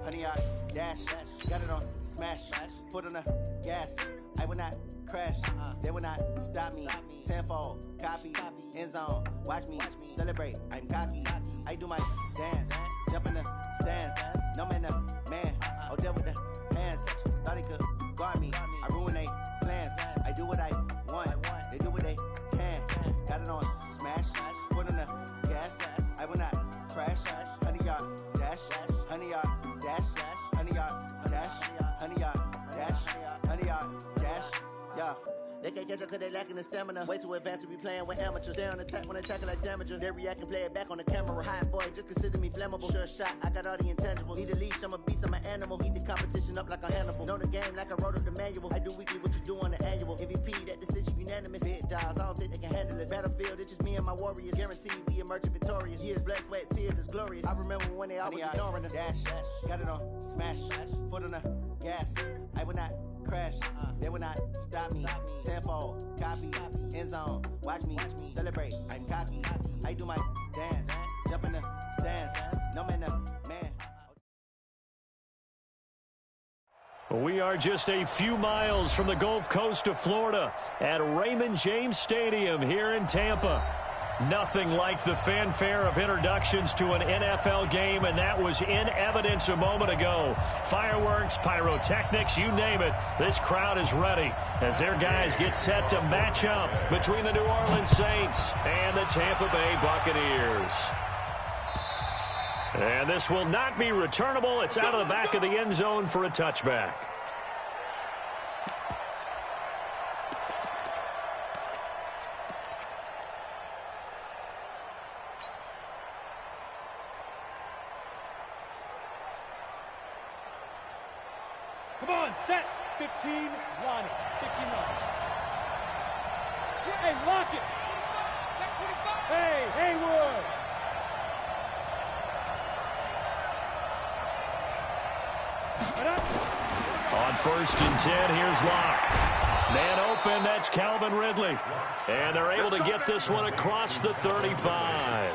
100 yard dash. Got it on smash. Foot on the gas. I will not crash. They will not stop me. Tenfold, copy, end zone. Watch me celebrate. I'm cocky. I do my dance. Jump in the stands. No man, the man. Oh, deal with the hands. Thought he could guard me. I ruin they plans. I do what I want. They do what they can. Got it on smash. Foot on the gas. I will not crash. 100 yard dash. 100 yard dash. 100 yard dash. 100 yard dash. 100 yard dash. Yeah. They can't catch up cause they lacking the stamina. Way too advanced to be playing with amateurs. Stay on attack when attacking like damager. They react and play it back on the camera. Hot boy, just consider me flammable. Sure shot, I got all the intangibles. Need a leash, I'm a beast, I'm an animal. Heat the competition up like a Hannibal. Know the game like I wrote up the manual. I do weekly what you do on the annual. MVP, that decision unanimous. Big jobs, I don't think they can handle it. Battlefield, it's just me and my warriors. Guaranteed we emerging victorious. Years, blood, sweat, tears, it's glorious. I remember when they always ignoring us. Dash, got it on smash. Foot on the gas. I will not crash. They will not stop me. Tenfold, copy, end zone. Watch me celebrate. I'm cocky. I do my dance. Jump in the stands. No man, the man. We are just a few miles from the Gulf Coast of Florida at Raymond James Stadium here in Tampa. Nothing like the fanfare of introductions to an NFL game, and that was in evidence a moment ago. Fireworks, pyrotechnics, you name it. This crowd is ready as their guys get set to match up between the New Orleans Saints and the Tampa Bay Buccaneers. And this will not be returnable. It's out of the back of the end zone for a touchback. Come on, set. 15, line it. 15, line it. Hey, lock it. Check 25. Hey, Haywood. On 1st and 10, here's Locke. Man open, that's Calvin Ridley. And they're able to get this one across the 35.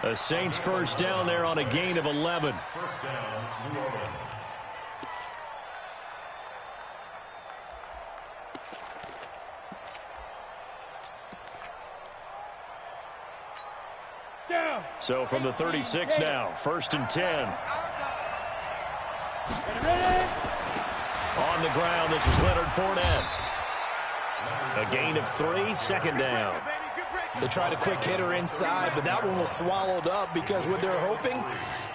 The Saints first down there on a gain of 11. First down, New Orleans. So from the 36 now, 1st and 10. On the ground, this is Leonard Fournette. A gain of 3, 2nd down. They tried a quick hitter inside, but that one was swallowed up because what they're hoping,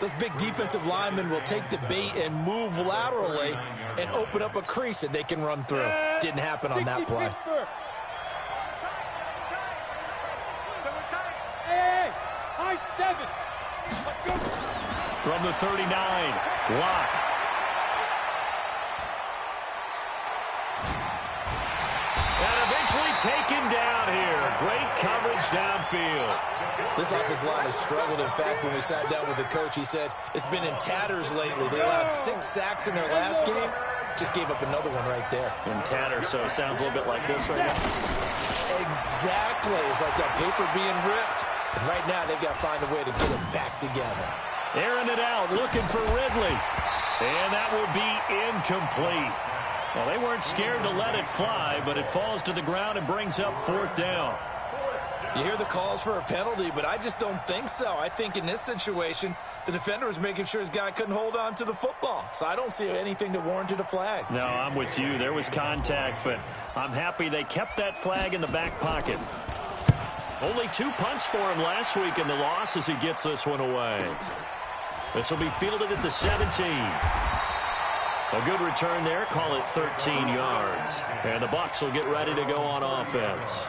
those big defensive linemen will take the bait and move laterally and open up a crease that they can run through. Didn't happen on that play. High 7. From the 39, Locke. And eventually taken down here. Great coverage downfield. This offensive line has struggled. In fact, when we sat down with the coach, he said it's been in tatters lately. They allowed 6 sacks in their last game. Just gave up another one right there. In tatters, so it sounds a little bit like this right now. Exactly. It's like that paper being ripped. And right now, they've got to find a way to get it back together. Airing it out, looking for Ridley. And that will be incomplete. Well, they weren't scared to let it fly, but it falls to the ground and brings up 4th down. You hear the calls for a penalty, but I just don't think so. I think in this situation, the defender was making sure his guy couldn't hold on to the football. So I don't see anything that warranted a flag. No, I'm with you. There was contact, but I'm happy they kept that flag in the back pocket. Only 2 punts for him last week in the loss as he gets this one away. This will be fielded at the 17. A good return there. Call it 13 yards. And the Bucs will get ready to go on offense.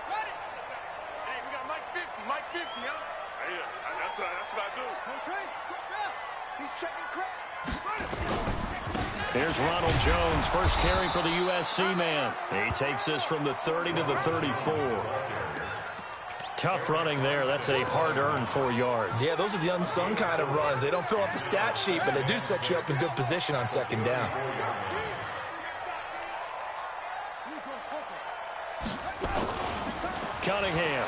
Hey, we got Mike 50. Mike 50, huh? Hey, that's what I do. Okay, quick now. He's checking crap. Here's Ronald Jones, first carry for the USC man. He takes this from the 30 to the 34. Tough running there. That's a hard-earned 4 yards. Yeah, those are the unsung kind of runs. They don't fill up the stat sheet, but they do set you up in good position on 2nd down. Cunningham.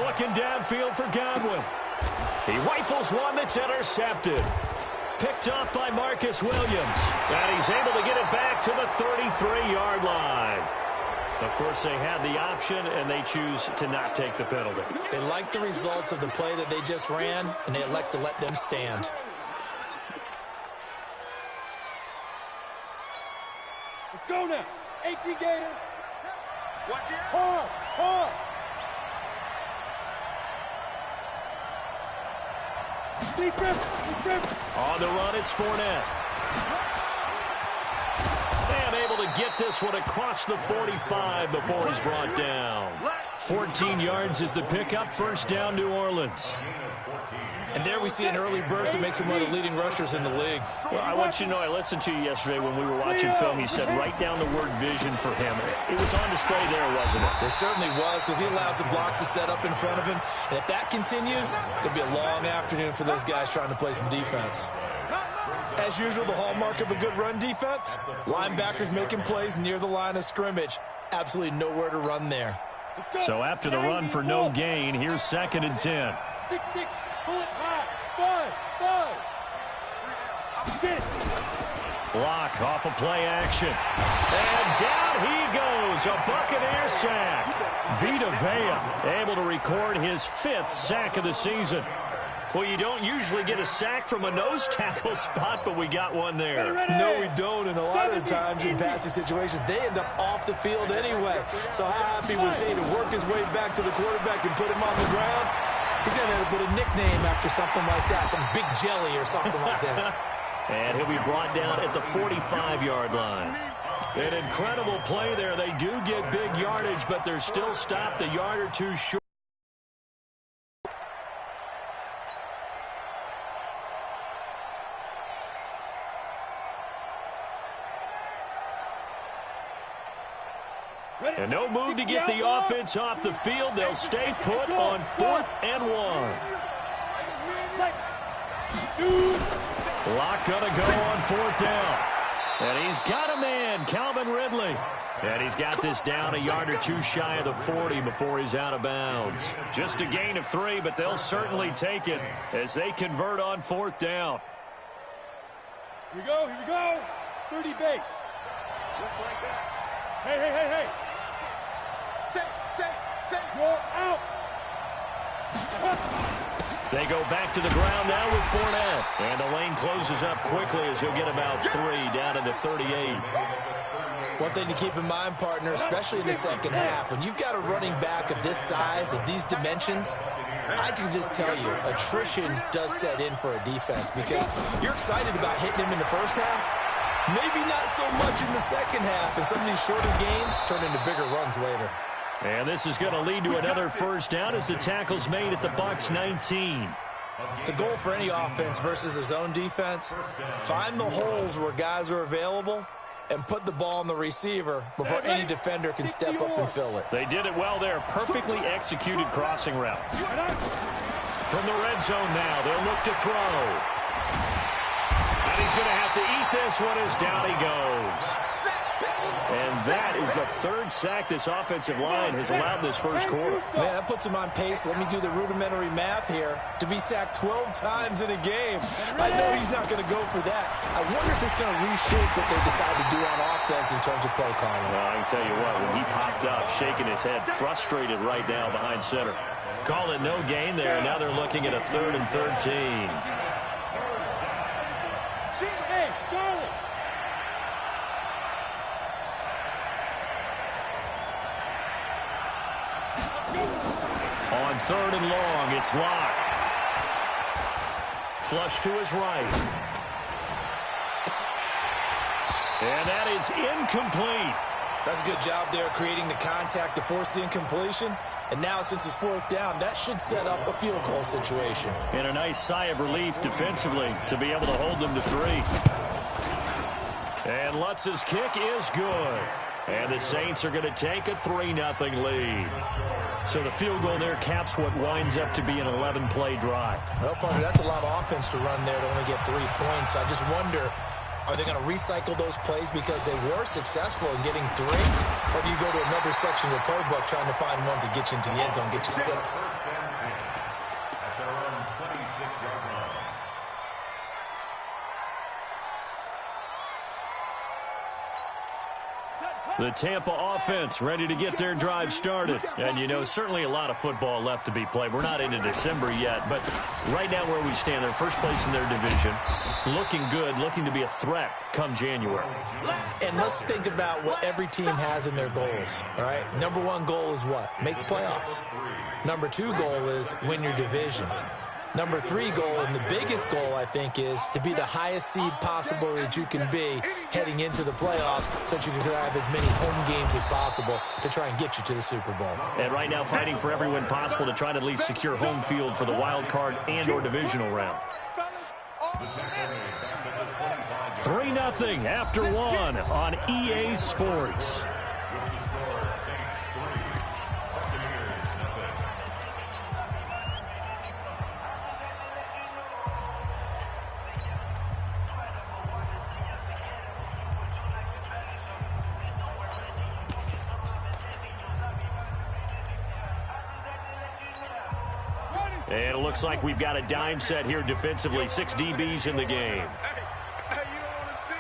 Looking downfield for Godwin. He rifles one that's intercepted. Picked off by Marcus Williams. And he's able to get it back to the 33-yard line. Of course, they had the option, and they choose to not take the penalty. They like the results of the play that they just ran, and they elect to let them stand. Let's go now. 18 Gator. Hard, hard. On the run, it's Fournette. And able to get this one across the 45 before he's brought down. 14 yards is the pickup. First down, New Orleans. And there we see an early burst that makes him one of the leading rushers in the league. Well, I want you to know, I listened to you yesterday when we were watching film. You said write down the word vision for him. It was on display there, wasn't it? It certainly was, because he allows the blocks to set up in front of him. And if that continues, it'll be a long afternoon for those guys trying to play some defense. As usual, the hallmark of a good run defense, linebackers making plays near the line of scrimmage. Absolutely nowhere to run there. So after the run for no gain, here's 2nd and 10. 6-6, pull it high. 5. Get it. Block off of play action. And down he goes. A Buccaneer sack. Vita Vea able to record his 5th sack of the season. Well, you don't usually get a sack from a nose tackle spot, but we got one there. No, we don't. And a lot of the times in passing situations, they end up off the field anyway. So how happy was he to work his way back to the quarterback and put him on the ground? He's going to have to put a nickname after something like that, some Big Jelly or something like that. And he'll be brought down at the 45-yard line. An incredible play there. They do get big yardage, but they're still stopped a yard or two short. And no move to get the offense off the field. They'll stay put on 4th and 1. Lock gonna go on 4th down. And he's got a man, Calvin Ridley. And he's got this down a yard or two shy of the 40 before he's out of bounds. Just a gain of 3, but they'll certainly take it as they convert on 4th down. Here we go, 30 base. Just like that. Hey. Say. Roll out. They go back to the ground now with Fournette. And the lane closes up quickly as he'll get about 3 down to the 38. One thing to keep in mind, partner, especially in the second half, when you've got a running back of this size, of these dimensions, I can just tell you, attrition does set in for a defense because you're excited about hitting him in the first half. Maybe not so much in the second half, and some of these shorter gains turn into bigger runs later. And this is going to lead to another first down as the tackle's made at the Bucs 19. The goal for any offense versus his own defense, find the holes where guys are available and put the ball on the receiver before any defender can step up and fill it. They did it well there. Perfectly executed crossing route. From the red zone now, they'll look to throw. And he's going to have to eat this one as down he goes. And that is the 3rd sack this offensive line has allowed this first quarter. Man, that puts him on pace. Let me do the rudimentary math here. To be sacked 12 times in a game. I know he's not going to go for that. I wonder if it's going to reshape what they decide to do on offense in terms of play calling. Well, I can tell you what, when he popped up, shaking his head, frustrated right now behind center. Call it no gain there. Now they're looking at a 3rd and 13. Hey, Charlie. On 3rd and long, it's Locke. Flush to his right. And that is incomplete. That's a good job there creating the contact to force the incompletion. And now since it's 4th down, that should set up a field goal situation. And a nice sigh of relief defensively to be able to hold them to 3. And Lutz's kick is good. And the Saints are going to take a 3-0 lead. So the field goal there caps what winds up to be an 11-play drive. Well, partner, that's a lot of offense to run there to only get 3 points. So I just wonder, Are they going to recycle those plays because they were successful in getting 3? Or do you go to another section of the playbook trying to find ones that get you into the end zone, get you 6? The Tampa offense ready to get their drive started. And, you know, certainly a lot of football left to be played. We're not into December yet, but right now where we stand, they're first place in their division. Looking good, looking to be a threat come January. And let's think about what every team has in their goals, all right? Number 1 goal is what? Make the playoffs. Number 2 goal is win your division. Number 3 goal, and the biggest goal, I think, is to be the highest seed possible that you can be heading into the playoffs so that you can have as many home games as possible to try and get you to the Super Bowl. And right now fighting for every win possible to try to at least secure home field for the wild card and or divisional round. 3-0 after 1 on EA Sports. And it looks like we've got a dime set here defensively. 6 DBs in the game. Hey, you don't want to see?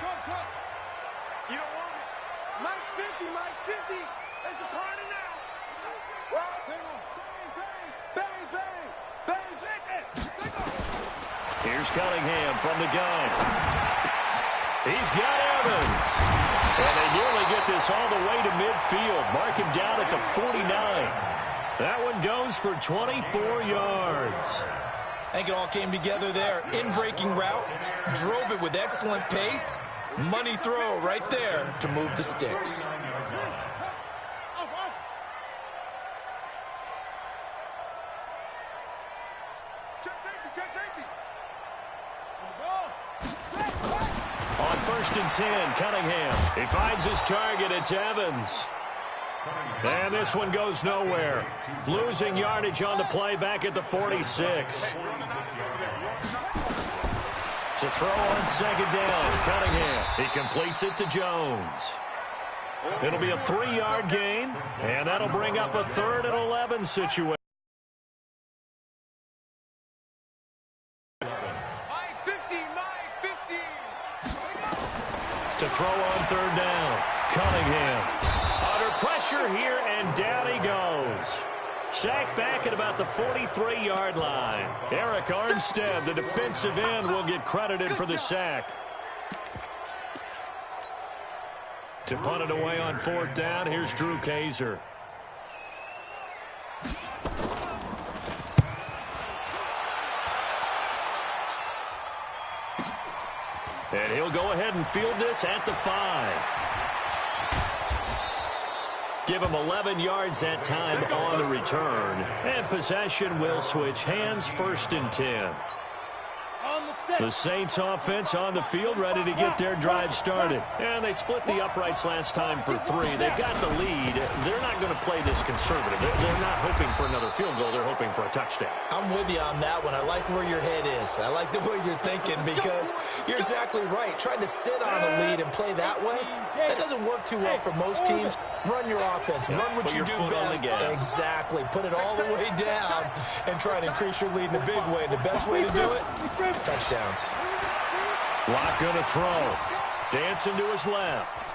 You don't want it? Mike's 50, Mike's 50. It's a party now. Bang, bang, bang, bang. Here's Cunningham from the gun. He's got Evans. And they nearly get this all the way to midfield. Mark him down at the 49. That one goes for 24 yards. I think it all came together there. In-breaking route, drove it with excellent pace. Money throw right there to move the sticks. On 1st and 10, Cunningham. He finds his target. It's Evans. And this one goes nowhere. Losing yardage on the play back at the 46. To throw on 2nd down, Cunningham. He completes it to Jones. It'll be a 3-yard gain, and that'll bring up a 3rd and 11 situation. To throw on 3rd down, Cunningham. Pressure here, and down he goes. Sacked back at about the 43-yard line. Eric Armstead, the defensive end, will get credited for the sack. To punt it away on 4th down, here's Drew Kaiser. And he'll go ahead and field this at the 5. Give him 11 yards that time on the return. And possession will switch hands, 1st and 10. The Saints offense on the field ready to get their drive started. And they split the uprights last time for 3. They've got the lead. They're not going to play this conservative. They're not hoping for another field goal. They're hoping for a touchdown. I'm with you on that one. I like where your head is. I like the way you're thinking because you're exactly right. Trying to sit on a lead and play that way, that doesn't work too well for most teams. Run your offense. Run what you do best. Exactly. Put it all the way down and try to increase your lead in a big way. And the best way to do it, touchdowns. Lock going to throw. Dancing to his left.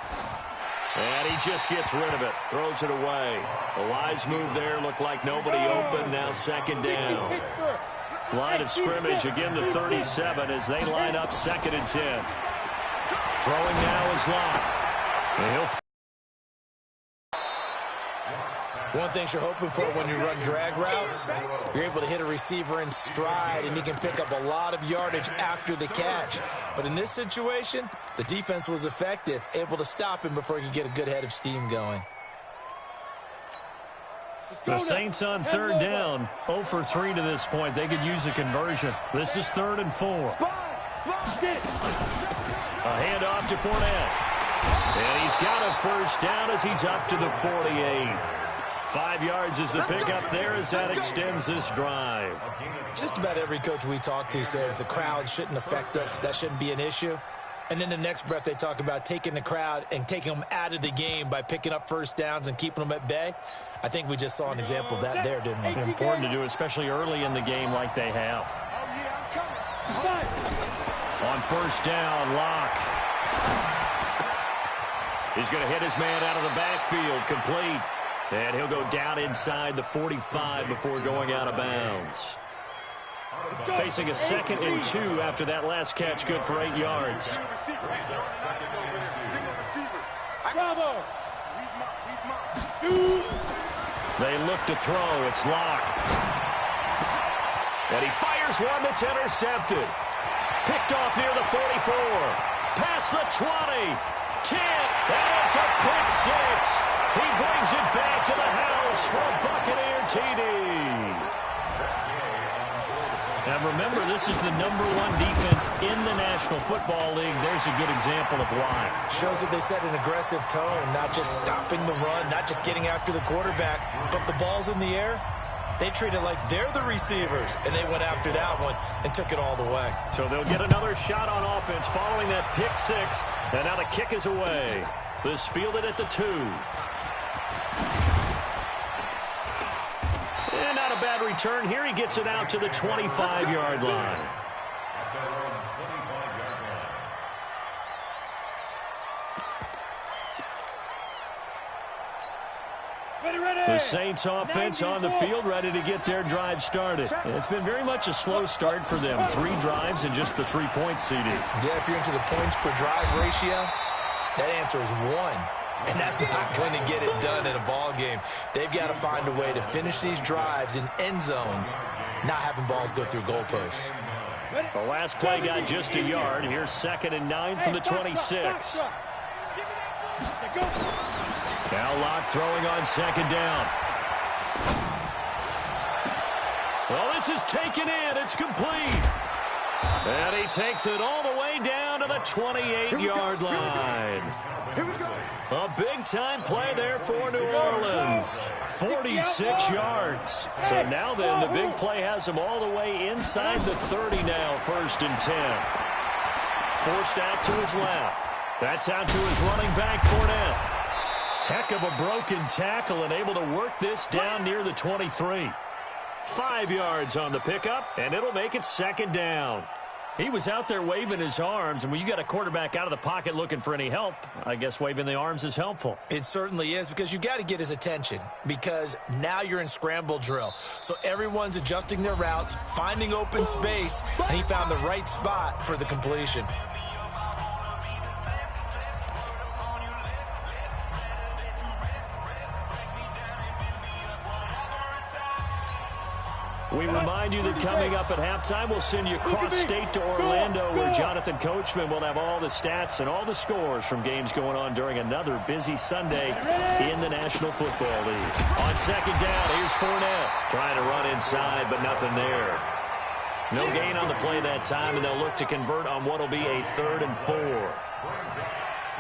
And he just gets rid of it. Throws it away. A wise move there. Looked like nobody open. Now 2nd down. Line of scrimmage again to 37 as they line up 2nd and 10. Throwing now is Locke. And he'll... One thing you're hoping for when you run drag routes, you're able to hit a receiver in stride, and he can pick up a lot of yardage after the catch. But in this situation, the defense was effective, able to stop him before he could get a good head of steam going. The Saints on 3rd down, 0 for 3 to this point. They could use a conversion. This is 3rd and 4. A handoff to Fournette. And he's got a 1st down as he's up to the 48. 5 yards is the pickup there as that extends this drive. Just about every coach we talk to says the crowd shouldn't affect us. That shouldn't be an issue. And in the next breath, they talk about taking the crowd and taking them out of the game by picking up first downs and keeping them at bay. I think we just saw an example of that there, didn't we? Important to do, especially early in the game like they have. On first down, Locke. He's going to hit his man out of the backfield, complete. And he'll go down inside the 45 before going out of bounds. Facing a 2nd and 2 after that last catch, good for 8 yards. Bravo. They look to throw. It's Locke. And he fires one that's intercepted. Picked off near the 44. Past the 20. 10. And it's a pick 6. He brings it back to the house for a Buccaneer TD. And remember, this is the #1 defense in the National Football League. There's a good example of why. Shows that they set an aggressive tone, not just stopping the run, not just getting after the quarterback, but the ball's in the air. They treat it like they're the receivers, and they went after that one and took it all the way. So they'll get another shot on offense following that pick 6, and now the kick is away. This fielded at the 2. And not a bad return here. He gets it out to the 25-yard line. The Saints offense on the field, ready to get their drive started. It's been very much a slow start for them. 3 drives and just the 3-point CD. Yeah, if you're into the points per drive ratio, that answer is 1. And that's not going to get it done in a ball game. They've got to find a way to finish these drives in end zones, not having balls go through goalposts. The last play got just a yard. Here's 2nd and 9 from the 26. Now Locke throwing on 2nd down. Well, this is taken in. It's complete. And he takes it all the way down to the 28-yard line. A big-time play there for New Orleans. 46 yards. So now then, the big play has him all the way inside the 30 now, 1st and 10. Forced out to his left. That's out to his running back, Fournette. Heck of a broken tackle and able to work this down near the 23. 5 yards on the pickup, and it'll make it 2nd down. He was out there waving his arms, and when you got a quarterback out of the pocket looking for any help, I guess waving the arms is helpful. It certainly is, because you got to get his attention, because now you're in scramble drill. So everyone's adjusting their routes, finding open space, and he found the right spot for the completion. We remind you that coming up at halftime, we'll send you cross-state to Orlando, where Jonathan Coachman will have all the stats and all the scores from games going on during another busy Sunday in the National Football League. On 2nd down, here's Fournette trying to run inside, but nothing there. No gain on the play that time, and they'll look to convert on what will be a 3rd and 4.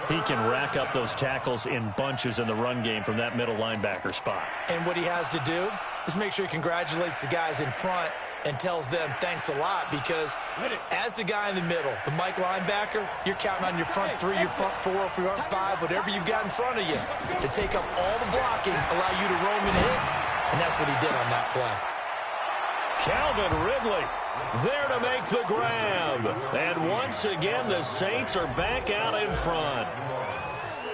He can rack up those tackles in bunches in the run game from that middle linebacker spot. And what he has to do is make sure he congratulates the guys in front and tells them thanks a lot, because as the guy in the middle, the Mike linebacker, you're counting on your front 3, your front 4, your front 5, whatever you've got in front of you to take up all the blocking, allow you to roam and hit, and that's what he did on that play. Calvin Ridley there to make the grab. And once again, the Saints are back out in front.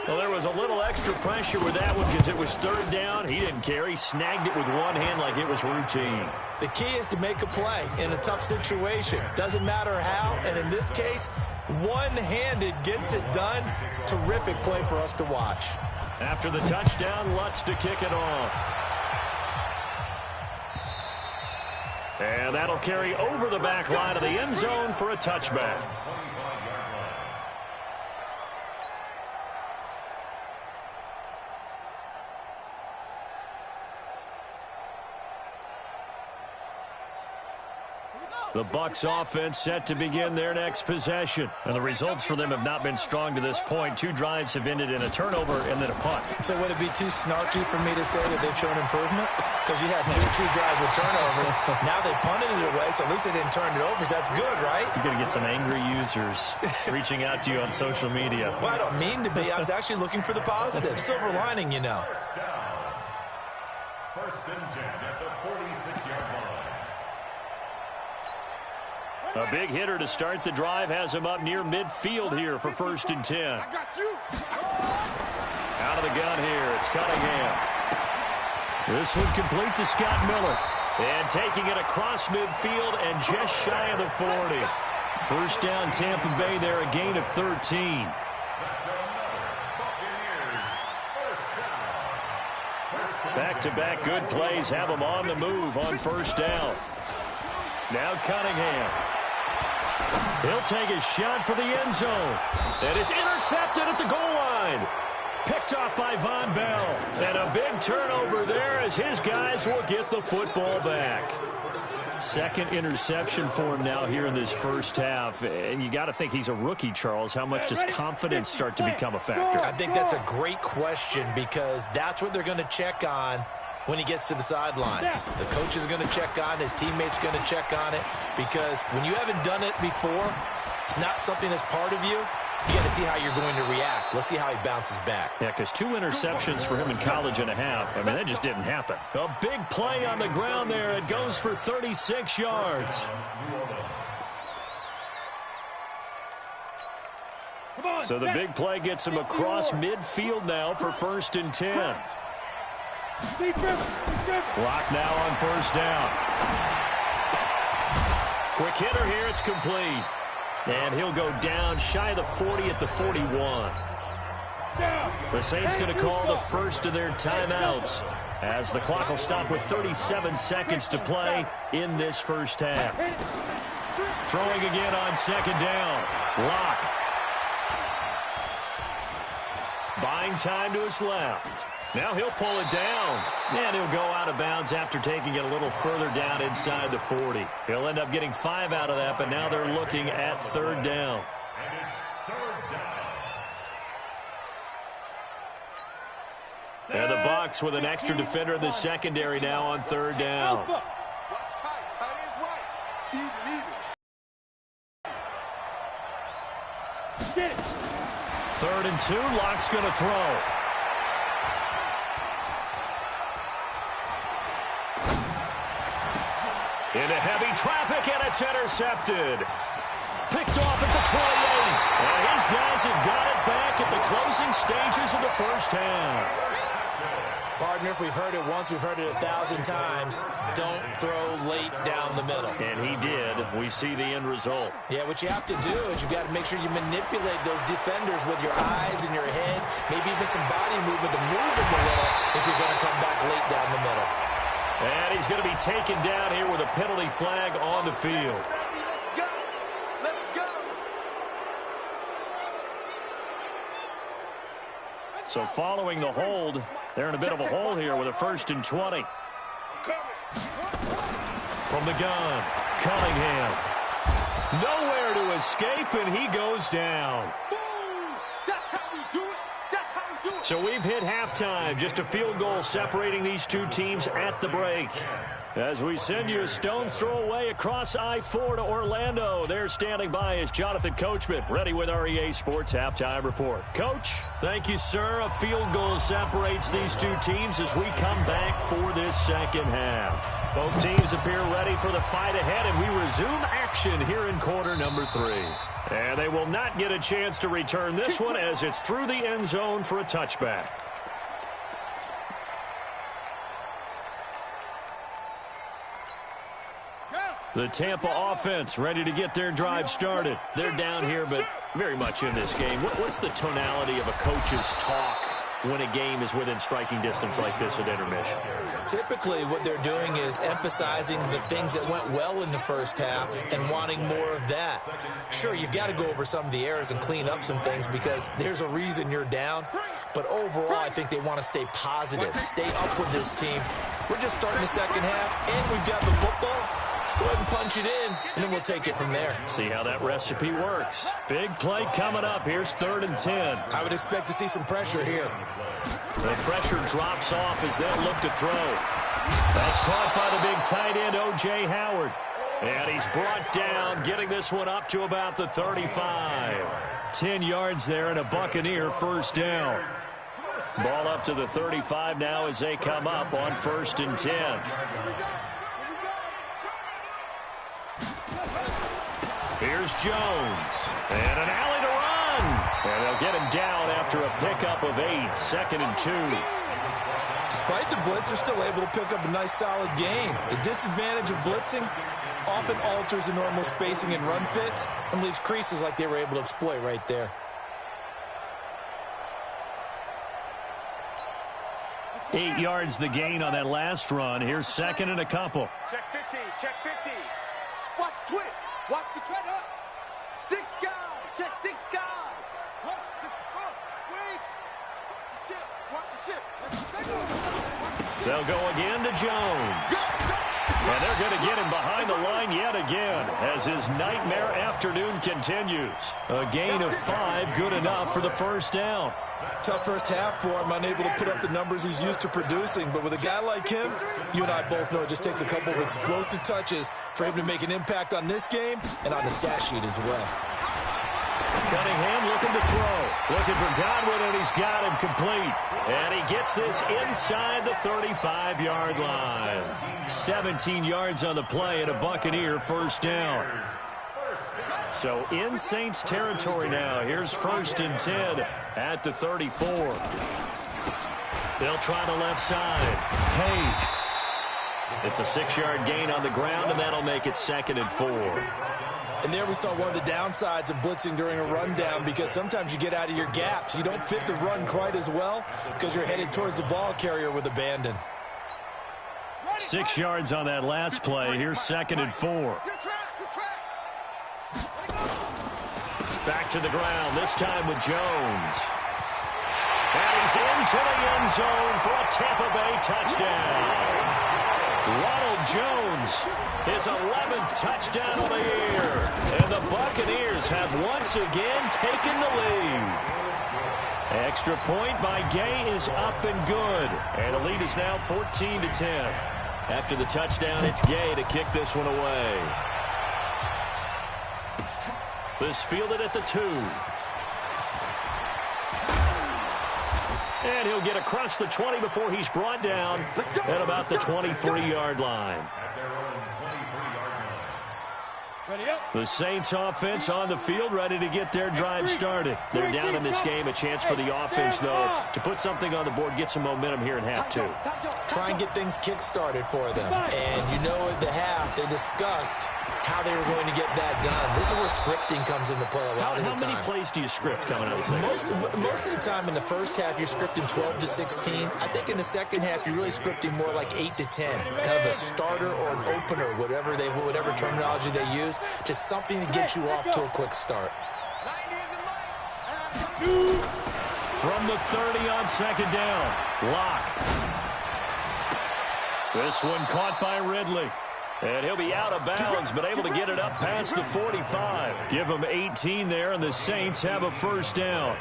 Well, there was a little extra pressure with that one because it was 3rd down. He didn't care. He snagged it with one hand like it was routine. The key is to make a play in a tough situation. Doesn't matter how, and in this case, one-handed gets it done. Terrific play for us to watch. After the touchdown, Lutz to kick it off. And that'll carry over the back line of the end zone for a touchback. Here we go. The Bucs offense set to begin their next possession. And the results for them have not been strong to this point. 2 drives have ended in a turnover and then a punt. So would it be too snarky for me to say that they've shown improvement? Because you had two drives with turnovers. Now they punted it away, so at least they didn't turn it over. So that's good, right? You're going to get some angry users reaching out to you on social media. Well, I don't mean to be. I was actually looking for the positive. Silver lining, you know. First and 10 at the 46-yard line. A big hitter to start the drive has him up near midfield here for first and 10. I got you. Out of the gun here, it's Cunningham. This one complete to Scott Miller. And taking it across midfield and just shy of the 40. First down Tampa Bay there, a gain of 13. Back-to-back good plays have them on the move on first down. Now Cunningham. He'll take a shot for the end zone. And it's intercepted at the goal line. Picked off by Von Bell. And a big turnover there as his guys will get the football back. Second interception for him now here in this first half. And you got to think he's a rookie, Charles. How much does confidence start to become a factor? I think that's a great question because that's what they're going to check on when he gets to the sidelines. The coach is going to check on, his teammates going to check on it, because when you haven't done it before, it's not something that's part of you. You got to see how you're going to react. Let's see how he bounces back. Yeah, because 2 interceptions for him in college and a half. I mean, that just didn't happen. A big play on the ground there. It goes for 36 yards. So the big play gets him across midfield now for first and 10. Block now on first down. Quick hitter here. It's complete. And he'll go down shy of the 40 at the 41. The Saints going to call the first of their timeouts as the clock will stop with 37 seconds to play in this first half. Throwing again on second down. Lock. Buying time to his left. Now he'll pull it down, and he'll go out of bounds after taking it a little further down inside the 40. He'll end up getting 5 out of that, but now they're looking at third down. And it's third down. And the Bucs with an extra defender in the secondary now on third down. Watch tight. Tight is right. Get it. 3rd and 2. Lock's going to throw. Into heavy traffic, and it's intercepted. Picked off at the 28. And his guys have got it back at the closing stages of the first half. Partner, if we've heard it once, we've heard it 1,000 times. Don't throw late down the middle. And he did. We see the end result. Yeah, what you have to do is you've got to make sure you manipulate those defenders with your eyes and your head, maybe even some body movement to move them a little if you're going to come back late down the middle. And he's going to be taken down here with a penalty flag on the field. Let's go. So following the hold, they're in a bit of a hole here with a 1st and 20. From the gun, Cunningham. Nowhere to escape, and he goes down. That's how we do it. That's how we do it. So we've hit halftime. Just a field goal separating these two teams at the break. As we send you a stone's throw away across I-4 to Orlando. There standing by is Jonathan Coachman, ready with our EA Sports Halftime Report. Coach, thank you, sir. A field goal separates these two teams as we come back for this second half. Both teams appear ready for the fight ahead, and we resume action here in quarter number 3. And they will not get a chance to return this one as it's through the end zone for a touchback. The Tampa offense ready to get their drive started. They're down here, but very much in this game. What's the tonality of a coach's talk when a game is within striking distance like this at intermission? Typically, what they're doing is emphasizing the things that went well in the first half and wanting more of that. Sure, you've got to go over some of the errors and clean up some things because there's a reason you're down. But overall, I think they want to stay positive, stay up with this team. We're just starting the second half, and we've got the football. Let's go ahead and punch it in, and then we'll take it from there. See how that recipe works. Big play coming up. Here's 3rd and 10. I would expect to see some pressure here. The pressure drops off as they'll look to throw. That's caught by the big tight end, O.J. Howard. And he's brought down, getting this one up to about the 35. 10 yards there and a Buccaneer first down. Ball up to the 35 now as they come up on 1st and 10. Here's Jones. And an alley to run. And they'll get him down after a pickup of 8. 2nd and 2. Despite the blitz, they're still able to pick up a nice solid gain. The disadvantage of blitzing often alters the normal spacing and run fits and leaves creases like they were able to exploit right there. Eight yards the gain on that last run. Here's 2nd and a couple. Check 50, check 50. Watch twitch, watch the tread up. 6 guys, check 6 guys. Watch the ship. They'll go again to Jones. And they're going to get him behind the line yet again as his nightmare afternoon continues. A gain of 5, good enough for the first down. Tough first half for him, unable to put up the numbers he's used to producing. But with a guy like him, you and I both know it just takes a couple of explosive touches for him to make an impact on this game and on the stat sheet as well. Cunningham looking to throw. Looking for Godwin, and he's got him complete. And he gets this inside the 35-yard line. 17 yards on the play and a Buccaneer first down. So in Saints territory now. Here's 1st and 10 at the 34. They'll try the left side. Page. It's a 6-yard gain on the ground, and that'll make it 2nd and 4. And there we saw one of the downsides of blitzing during a rundown, because sometimes you get out of your gaps. You don't fit the run quite as well because you're headed towards the ball carrier with abandon. 6 yards on that last play. Here's 2nd and 4. Back to the ground, this time with Jones. And he's into the end zone for a Tampa Bay touchdown. Ronald Jones, his 11th touchdown of the year. And the Buccaneers have once again taken the lead. Extra point by Gay is up and good. And the lead is now 14-10. After the touchdown, it's Gay to kick this one away. This fielded at the 2. And he'll get across the 20 before he's brought down at about the 23-yard line. The Saints offense on the field, ready to get their drive started. They're down in this game. A chance for the offense, though, to put something on the board, get some momentum here in half 2. Try and get things kick-started for them. And you know at the half, they discussed how they were going to get that done. This is where scripting comes into play a lot of the time. How many plays do you script coming out of the second? Most of the time in the first half, you're scripting 12 to 16. I think in the second half, you're really scripting more like 8 to 10. Kind of a starter or an opener, whatever terminology they use. Just something to get you off to a quick start. From the 30 on 2nd down. Lock. This one caught by Ridley. And he'll be out of bounds, but able to get it up past the 45. Give him 18 there, and the Saints have a first down.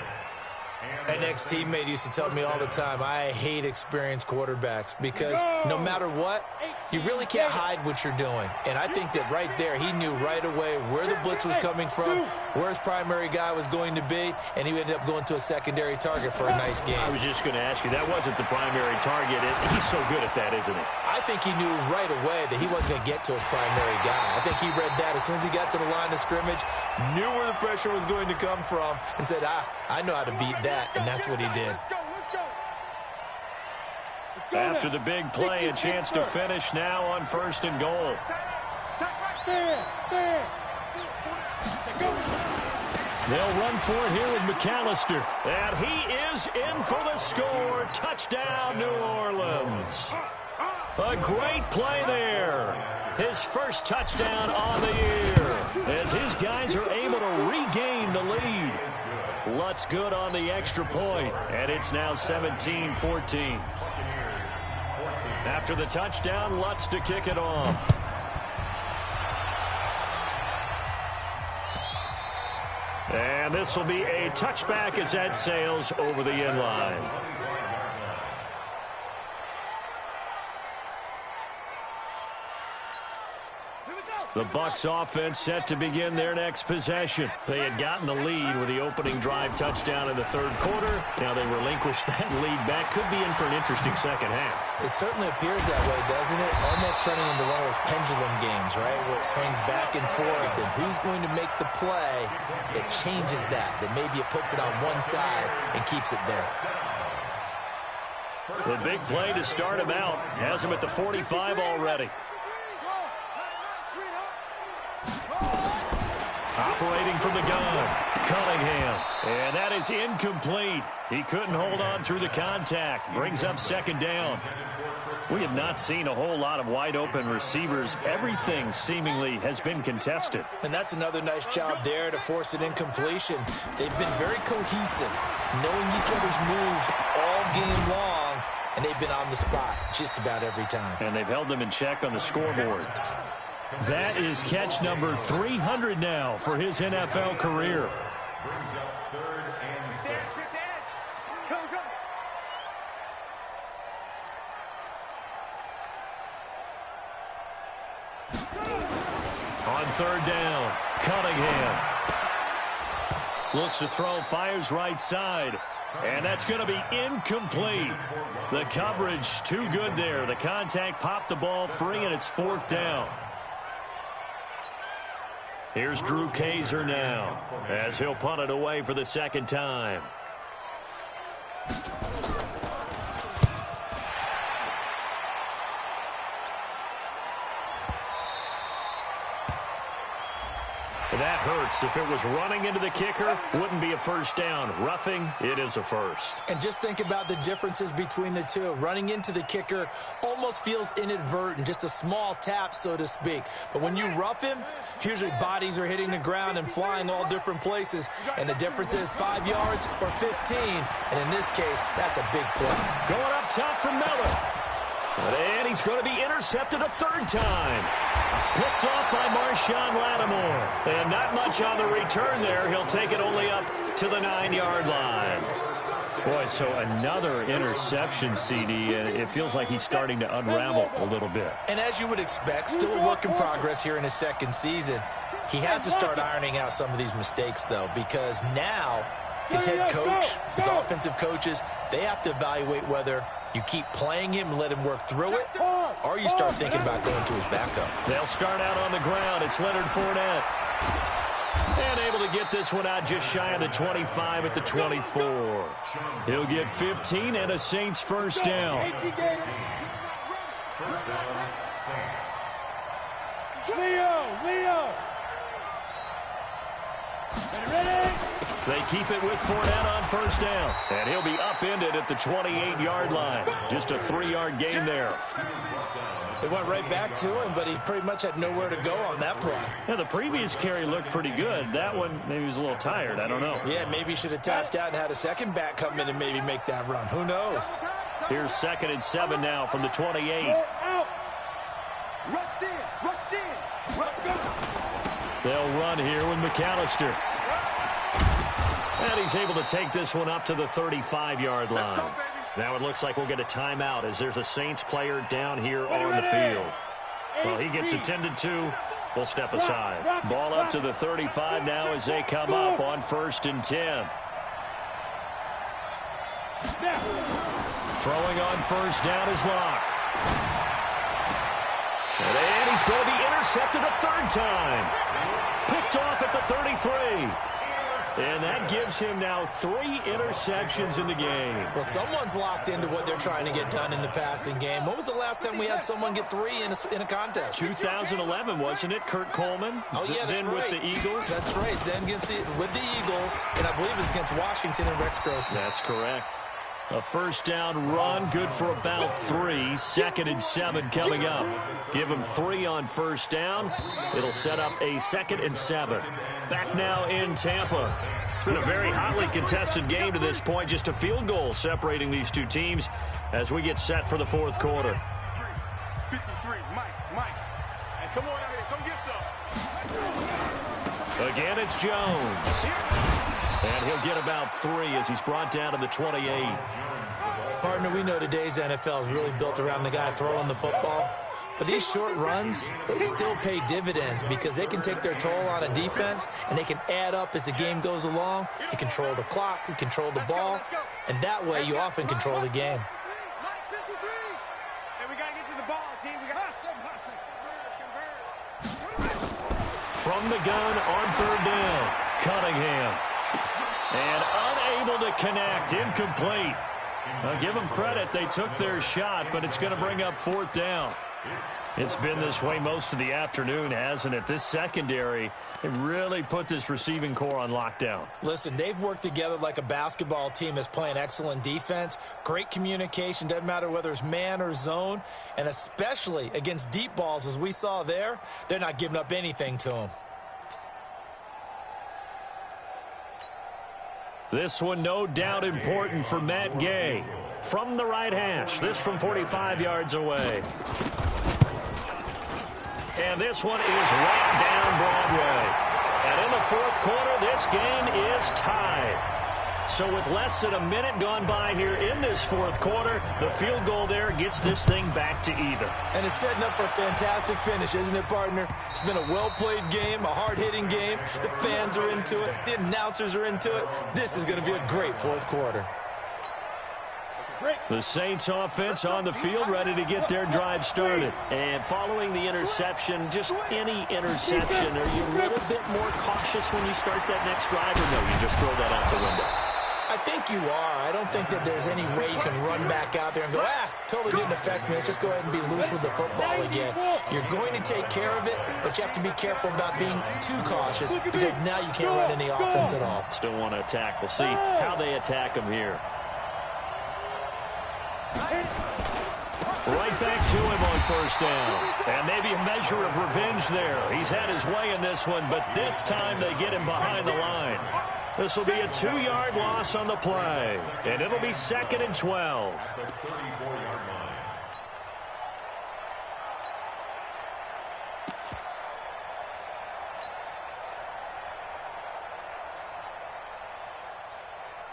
An ex-teammate used to tell me all the time, I hate experienced quarterbacks because no matter what, you really can't hide what you're doing. And I think that right there, he knew right away where the blitz was coming from, where his primary guy was going to be, and he ended up going to a secondary target for a nice game. I was just going to ask you, that wasn't the primary target. He's so good at that, isn't he? I think he knew right away that he wasn't going to get to his primary guy. I think he read that as soon as he got to the line of scrimmage, knew where the pressure was going to come from, and said, I know how to beat that, and that's what he did. After the big play, a chance to finish now on 1st and goal. They'll run for it here with McAllister. And he is in for the score. Touchdown, New Orleans. A great play there. His first touchdown on the year as his guys are able to regain the lead. Lutz good on the extra point, and it's now 17-14. After the touchdown, Lutz to kick it off. And this will be a touchback as that sails over the end line. The Bucs offense set to begin their next possession. They had gotten the lead with the opening drive touchdown in the third quarter. Now they relinquished that lead back. Could be in for an interesting second half. It certainly appears that way, doesn't it? Almost turning into one of those pendulum games, right, where it swings back and forth. And who's going to make the play that changes that maybe it puts it on one side and keeps it there? The big play to start him out has him at the 45 already. Operating from the gun, Cunningham. And that is incomplete. He couldn't hold on through the contact. Brings up second down. We have not seen a whole lot of wide-open receivers. Everything seemingly has been contested. And that's another nice job there to force an incompletion. They've been very cohesive, knowing each other's moves all game long, and they've been on the spot just about every time. And they've held them in check on the scoreboard. That is catch number 300 now for his NFL career. Brings up 3rd and 6. On third down, Cunningham. Looks to throw, fires right side. And that's going to be incomplete. The coverage too good there. The contact popped the ball free, and it's 4th down. Here's Drew Kaiser now as he'll punt it away for the second time. That hurts. If it was running into the kicker, wouldn't be a first down. Roughing, it is a first. And just think about the differences between the two. Running into the kicker almost feels inadvertent, just a small tap, so to speak. But when you rough him, usually bodies are hitting the ground and flying all different places. And the difference is 5 yards or 15. And in this case, that's a big play. Going up top from Miller. And he's going to be intercepted a third time. Picked off by Marshawn Lattimore. And not much on the return there. He'll take it only up to the 9-yard line. Boy, so another interception, CD, and it feels like he's starting to unravel a little bit. And as you would expect, still a work in progress here in his second season. He has to start ironing out some of these mistakes, though, because now his head coach, his offensive coaches, they have to evaluate whether you keep playing him and let him work through it, or you start thinking about going to his backup. They'll start out on the ground. It's Leonard Fournette. And able to get this one out just shy of the 25 at the 24. He'll get 15 and a Saints first down. First down, Saints. Leo. Ready? They keep it with Fournette on first down. And he'll be upended at the 28-yard line. Just a 3-yard gain there. They went right back to him, but he pretty much had nowhere to go on that play. Yeah, the previous carry looked pretty good. That one, maybe he was a little tired. I don't know. Yeah, maybe he should have tapped out and had a second back come in and maybe make that run. Who knows? Here's 2nd and 7 now from the 28. Out. Rush in. They'll run here with McAllister. And he's able to take this one up to the 35-yard line. Now it looks like we'll get a timeout as there's a Saints player down here on the field. Well, he gets attended to. We'll step aside. Ball up to the 35 now as they come up on 1st and 10. Throwing on first down is Locke. And he's going to be intercepted a third time. Picked off at the 33. And that gives him now 3 interceptions in the game. Well, someone's locked into what they're trying to get done in the passing game. When was the last time we had someone get 3 in a contest? 2011, wasn't it? Kurt Coleman. Oh, yeah, that's then right. with the Eagles. That's right. Then with the Eagles, and I believe it's against Washington and Rex Grossman. That's correct. A first down run, good for about 3. 2nd and 7 coming up. Give him 3 on first down. It'll set up a 2nd and 7. Back now in Tampa. It's been a very hotly contested game to this point. Just a field goal separating these two teams as we get set for the 4th quarter. 53, Mike. Hey, come on out here. Come get some. Again, it's Jones. And he'll get about 3 as he's brought down to the 28. Partner, we know today's NFL is really built around the guy throwing the football. But these short runs, they still pay dividends because they can take their toll on a defense, and they can add up as the game goes along. You control the clock, you control the ball, and that way you often control the game. From the gun on 3rd down, Cunningham. And unable to connect, incomplete. I'll give them credit, they took their shot, but it's going to bring up 4th down. It's been this way most of the afternoon, hasn't it? This secondary, they really put this receiving core on lockdown. Listen, they've worked together like a basketball team that's playing excellent defense. Great communication, doesn't matter whether it's man or zone. And especially against deep balls, as we saw there, they're not giving up anything to them. This one no doubt important for Matt Gay. From the right hash, this from 45 yards away. And this one is right down Broadway. And in the 4th quarter, this game is tied. So with less than a minute gone by here in this 4th quarter, the field goal there gets this thing back to even. And it's setting up for a fantastic finish, isn't it, partner? It's been a well-played game, a hard-hitting game. The fans are into it. The announcers are into it. This is going to be a great 4th quarter. The Saints offense on the field, ready to get their drive started. And following the interception, just any interception, are you a little bit more cautious when you start that next drive, or no, you just throw that out the window? I think you are. I don't think that there's any way you can run back out there and go, totally didn't affect me. Let's just go ahead and be loose with the football again. You're going to take care of it, but you have to be careful about being too cautious because now you can't run any offense at all. Still want to attack. We'll see how they attack him here. Right back to him on 1st down. And maybe a measure of revenge there. He's had his way in this one, but this time they get him behind the line. This will be a 2-yard loss on the play. And it'll be 2nd and 12.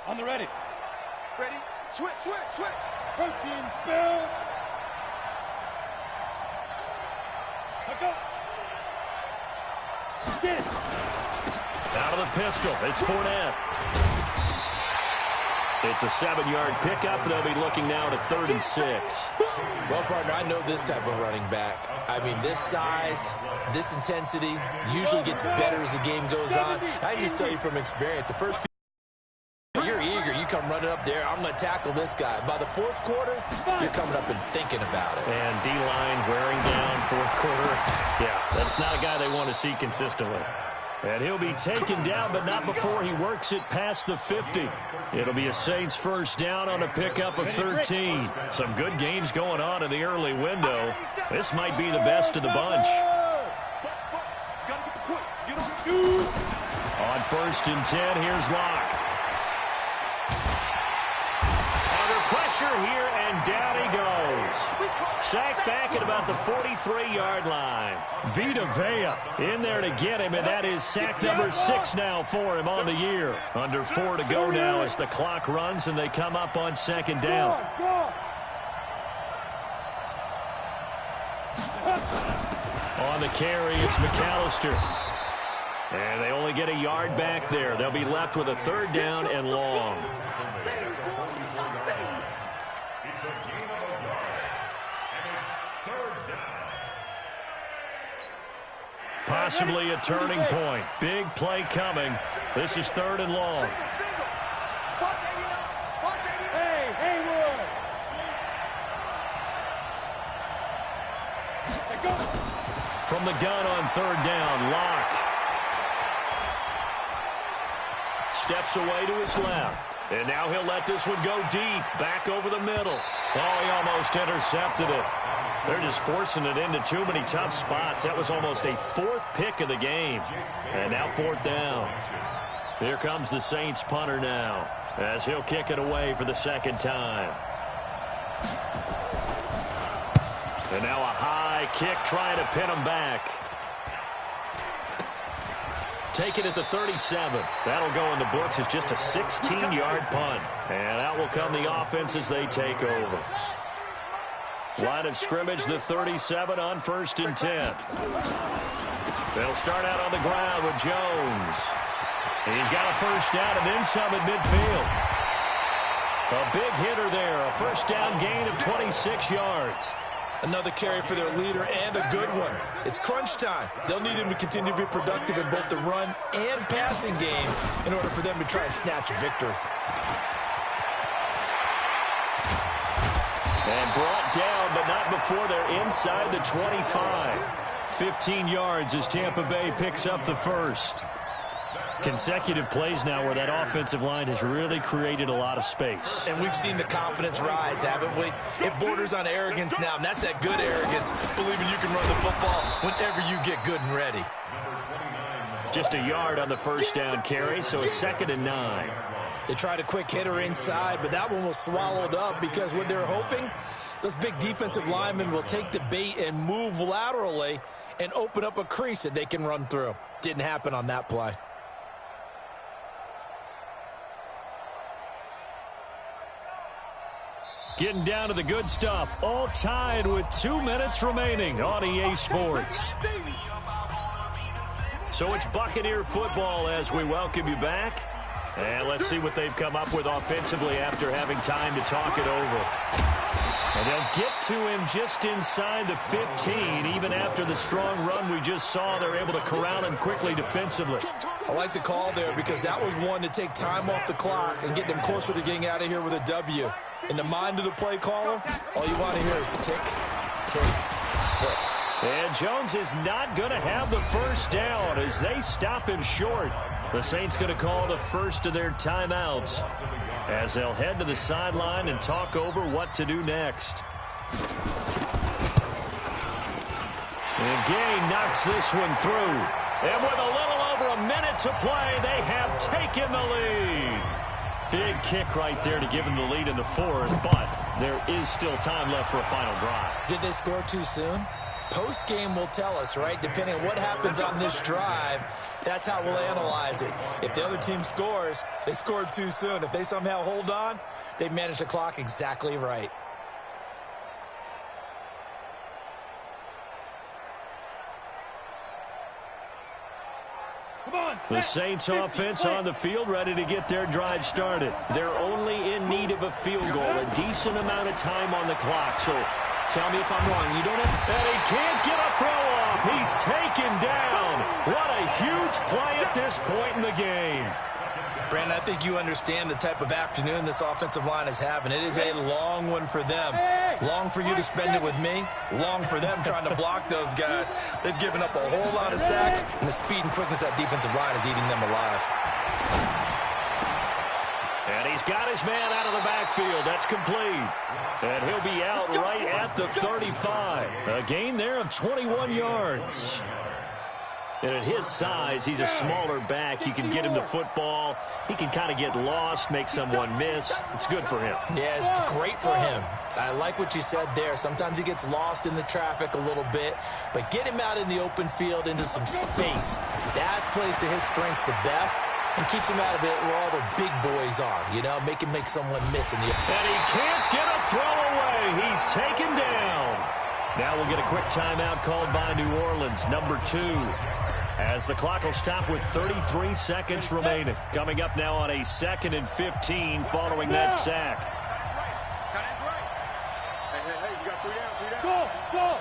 On the ready. Ready? Switch, switch, switch. Protein spill. Let go. Get it. Out of the pistol, it's Fournette. It's a 7-yard pickup. They'll be looking now to 3rd and 6. Well, partner, I know this type of running back. I mean, this size, this intensity usually gets better as the game goes on. I just tell you from experience, the first few, you're eager. You come running up there, I'm going to tackle this guy. By the 4th quarter, you're coming up and thinking about it. And D-line wearing down 4th quarter. Yeah, that's not a guy they want to see consistently. And he'll be taken down, but not before he works it past the 50. It'll be a Saints 1st down on a pickup of 13. Some good games going on in the early window. This might be the best of the bunch. On 1st and 10, here's Locke. Under pressure here, and down he goes. Sacked back at about the 43-yard line. Vita Vea in there to get him, and that is sack number 6 now for him on the year. Under 4 to go now as the clock runs, and they come up on 2nd down. On the carry, it's McAllister. And they only get a yard back there. They'll be left with a 3rd down and long. Possibly a turning point. Big play coming. This is 3rd and long. Hey, Haywood. From the gun on 3rd down, Locke steps away to his left. And now he'll let this one go deep, back over the middle. Oh, he almost intercepted it. They're just forcing it into too many tough spots. That was almost a 4th pick of the game. And now 4th down. Here comes the Saints punter now, as he'll kick it away for the 2nd time. And now a high kick trying to pin him back. take it at the 37. That'll go in the books as just a 16-yard punt. And out will come the offense as they take over. Line of scrimmage, the 37 on 1st and 10. They'll start out on the ground with Jones. He's got a first down and then some at midfield. A big hitter there, a first down gain of 26 yards. Another carry for their leader and a good one. It's crunch time. They'll need him to continue to be productive in both the run and passing game in order for them to try and snatch a victory. And brought down, but not before they're inside the 25. 15 yards as Tampa Bay picks up the first. Consecutive plays now where that offensive line has really created a lot of space. And we've seen the confidence rise, haven't we? It borders on arrogance now, and that's that good arrogance, believing you can run the football whenever you get good and ready. Just a yard on the first down carry, so it's 2nd and 9. They tried a quick hitter inside, but that one was swallowed up because what they're hoping, those big defensive linemen will take the bait and move laterally and open up a crease that they can run through. Didn't happen on that play. Getting down to the good stuff, all tied with 2 minutes remaining on EA Sports. So it's Buccaneer football as we welcome you back. And let's see what they've come up with offensively after having time to talk it over. And they'll get to him just inside the 15. Even after the strong run we just saw, they're able to corral him quickly defensively. I like the call there because that was one to take time off the clock and get them closer to getting out of here with a W. In the mind of the play caller, all you want to hear is tick, tick, tick. And Jones is not going to have the first down as they stop him short. The Saints going to call the first of their timeouts as they'll head to the sideline and talk over what to do next. And Gay knocks this one through. And with a little over a minute to play, they have taken the lead. Big kick right there to give them the lead in the fourth, but there is still time left for a final drive. Did they score too soon? Post-game will tell us, right? Depending on what happens on this drive, that's how we'll analyze it. If the other team scores, they scored too soon. If they somehow hold on, they managed the clock exactly right. The Saints offense on the field, ready to get their drive started. They're only in need of a field goal, a decent amount of time on the clock. So tell me if I'm wrong. You don't have... And he can't get a throw off. He's taken down. What a huge play at this point in the game. Brandon, I think you understand the type of afternoon this offensive line is having. It is a long one for them. Long for you to spend it with me. Long for them trying to block those guys. They've given up a whole lot of sacks, and the speed and quickness of that defensive line is eating them alive. And he's got his man out of the backfield. That's complete. And he'll be out right at the 35. A gain there of 21 yards. And at his size, he's a smaller back. You can get him the football. He can kind of get lost, make someone miss. It's good for him. Yeah, it's great for him. I like what you said there. Sometimes he gets lost in the traffic a little bit, but get him out in the open field into some space. That plays to his strengths the best and keeps him out of it where all the big boys are, you know, make someone miss in the... And he can't get a throw away. He's taken down. Now we'll get a quick timeout called by New Orleans, number 2. As the clock will stop with 33 seconds remaining. Coming up now on a 2nd and 15 following that sack. Hey, you got 3 down. Go!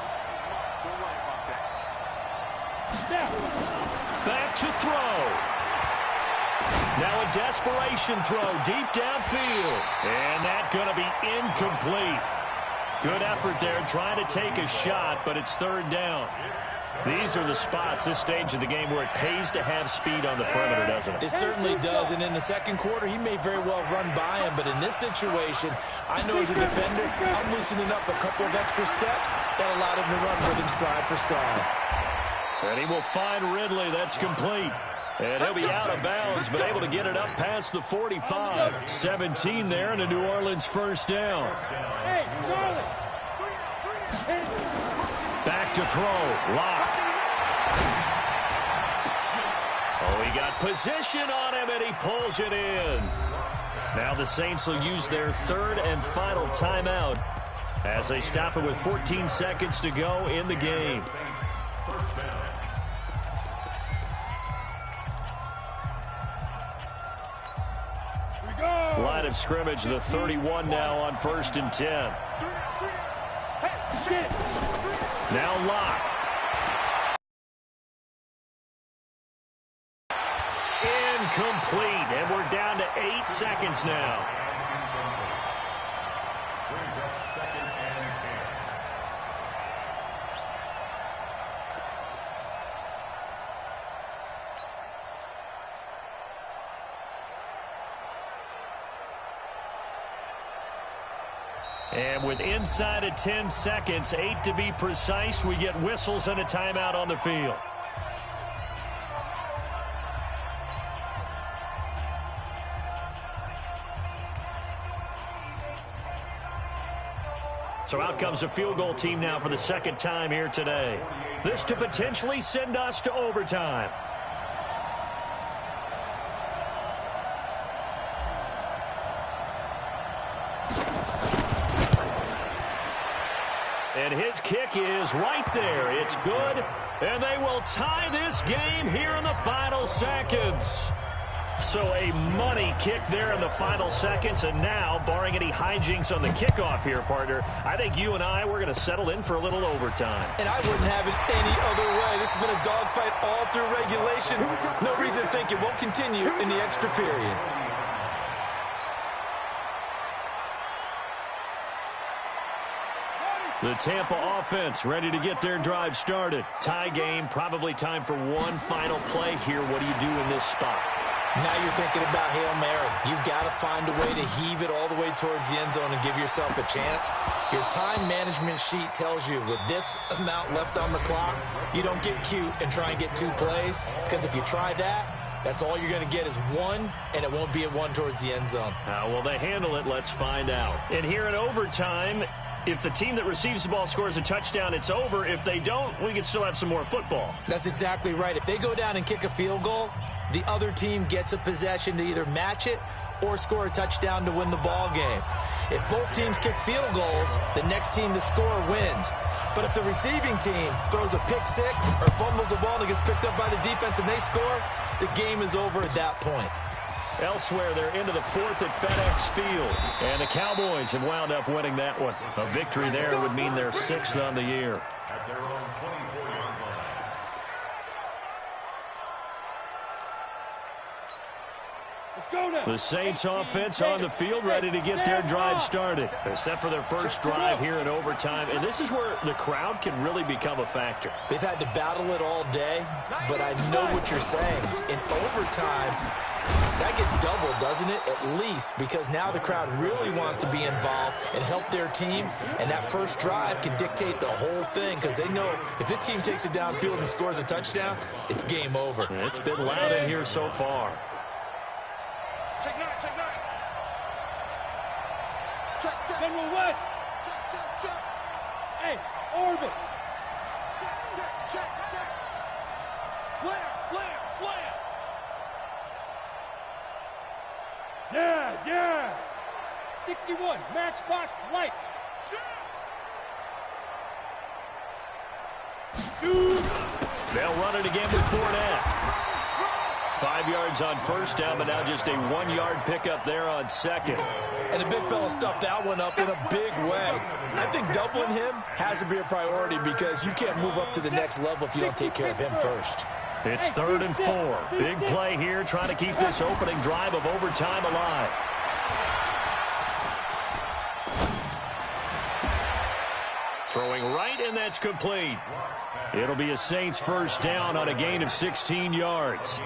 Back to throw. Now a desperation throw deep downfield. And that's going to be incomplete. Good effort there trying to take a shot, but it's 3rd down. These are the spots, this stage of the game, where it pays to have speed on the perimeter, doesn't it? It certainly does, and in the second quarter, he may very well run by him, but in this situation, I know as a defender, I'm loosening up a couple of extra steps that allowed him to run with him stride for stride. And he will find Ridley. That's complete. And he'll be out of bounds, but able to get it up past the 45. 17 there, and a New Orleans first down. Hey, Charlie! Back to throw. Lock. Oh, he They got position on him, and he pulls it in. Now the Saints will use their third and final timeout as they stop it with 14 seconds to go in the game. Line of scrimmage, the 31 now on 1st and 10. Now Locke. Incomplete, and we're down to 8 seconds now. Brings up 2nd and 10. And with inside of 10 seconds, 8 to be precise, we get whistles and a timeout on the field. So out comes a field goal team now for the second time here today. This to potentially send us to overtime. And his kick is right there. It's good. And they will tie this game here in the final seconds. So a money kick there in the final seconds. And now, barring any hijinks on the kickoff here, partner, I think you and we're going to settle in for a little overtime. And I wouldn't have it any other way. This has been a dogfight all through regulation. No reason to think it won't continue in the extra period. The Tampa offense ready to get their drive started. Tie game, probably time for one final play here. What do you do in this spot? Now you're thinking about Hail Mary. You've got to find a way to heave it all the way towards the end zone and give yourself a chance. Your time management sheet tells you with this amount left on the clock, you don't get cute and try and get 2 plays, because if you try that, that's all you're going to get is 1, and it won't be a 1 towards the end zone. How will they handle it? Let's find out. And here in overtime, if the team that receives the ball scores a touchdown, it's over. If they don't, we can still have some more football. That's exactly right. If they go down and kick a field goal, the other team gets a possession to either match it or score a touchdown to win the ball game. If both teams kick field goals, the next team to score wins. But if the receiving team throws a pick 6 or fumbles the ball and it gets picked up by the defense and they score, the game is over at that point. Elsewhere, they're into the 4th at FedEx Field. And the Cowboys have wound up winning that one. A victory there would mean their 6th on the year. At their own 24-yard line. The Saints offense on the field ready to get their drive started. They're set for their first drive here in overtime. And this is where the crowd can really become a factor. They've had to battle it all day, but I know what you're saying. In overtime, that gets doubled, doesn't it? At least, because now the crowd really wants to be involved and help their team, and that first drive can dictate the whole thing, because they know if this team takes it downfield and scores a touchdown, it's game over. It's been loud in here so far. Check 9, check 9. Check. General West. Check. Hey, orbit. Check. Slam. Yes. 61, matchbox light. Shoot. They'll run it again with Fournette. 5 yards on first down, but now just a 1-yard pickup there on 2nd. And the big fella stuffed that one up in a big way. I think doubling him has to be a priority, because you can't move up to the next level if you don't take care of him first. It's 3rd and 4. Big play here, trying to keep this opening drive of overtime alive. Throwing right, and that's complete. It'll be a Saints first down on a gain of 16 yards.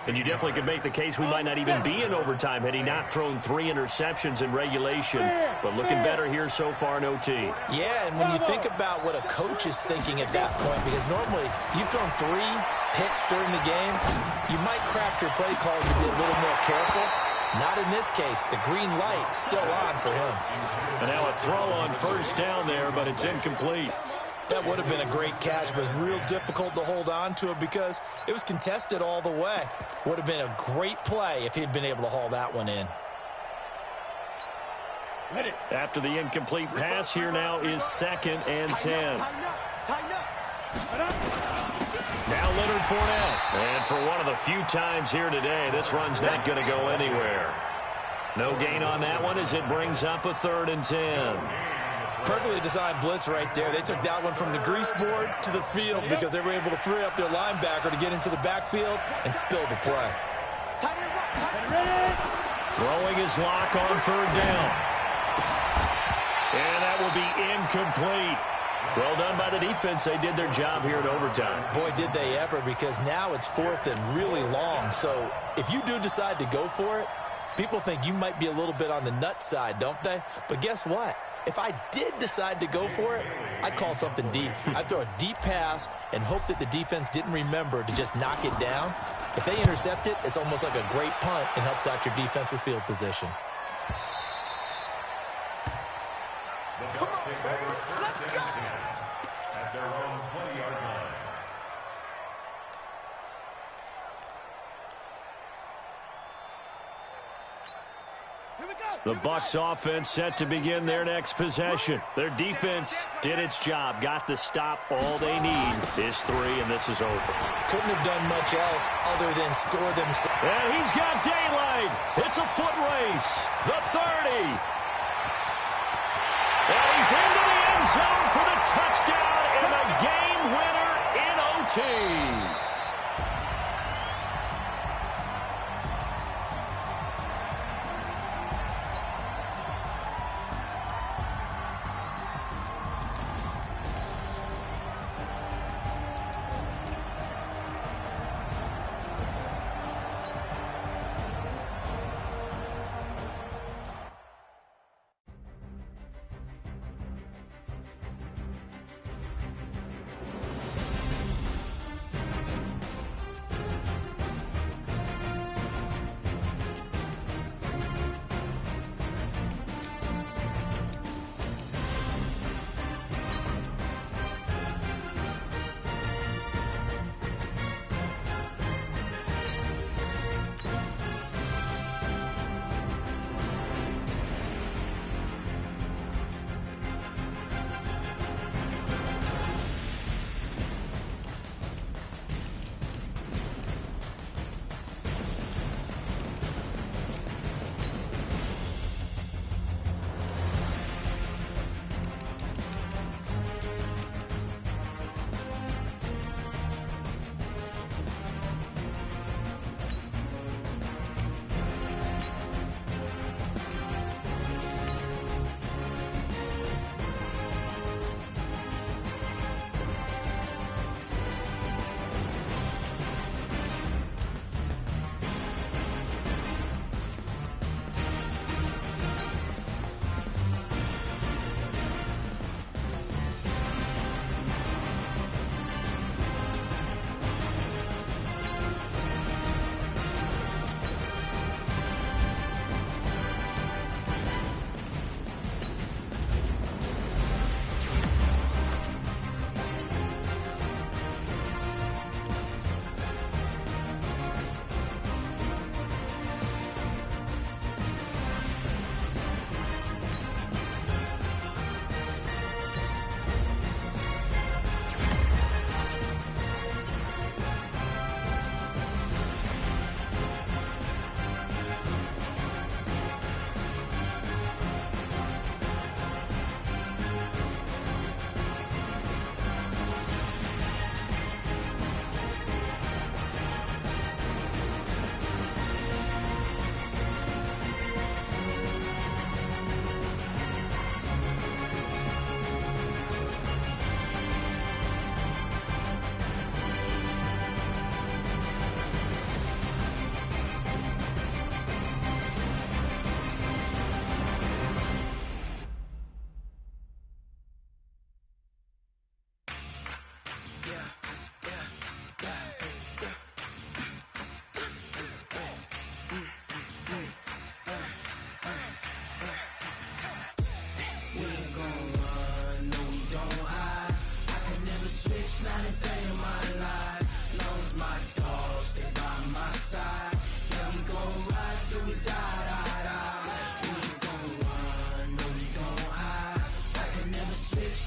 And you definitely could make the case we might not even be in overtime had he not thrown 3 interceptions in regulation. But looking better here so far in OT. Yeah, and when you think about what a coach is thinking at that point, because normally you've thrown 3 picks during the game, you might craft your play calls to be a little more careful. Not in this case. The green light still on for him. And now a throw on first down there, but it's incomplete. That would have been a great catch, but real difficult to hold on to it because it was contested all the way. Would have been a great play if he'd been able to haul that one in. After the incomplete pass, here now is 2nd and 10. Now Leonard Fournette. And for one of the few times here today, this run's not going to go anywhere. No gain on that one as it brings up a 3rd and 10. Perfectly designed blitz right there. They took that one from the grease board to the field because they were able to free up their linebacker to get into the backfield and spill the play. Throwing his lock on 3rd down. And that will be incomplete. Well done by the defense. They did their job here in overtime. Boy, did they ever, because now it's 4th and really long. So if you do decide to go for it, people think you might be a little bit on the nut side, don't they? But guess what? If I did decide to go for it, I'd call something deep. I'd throw a deep pass and hope that the defense didn't remember to just knock it down. If they intercept it, it's almost like a great punt and helps out your defense with field position. At their own 20-yard line. The Bucs offense set to begin their next possession. Their defense did its job, got the stop. All they need is 3, and this is over. Couldn't have done much else other than score themselves. And he's got daylight. It's a foot race. The 30. And he's into the end zone for the touchdown and a game winner in OT.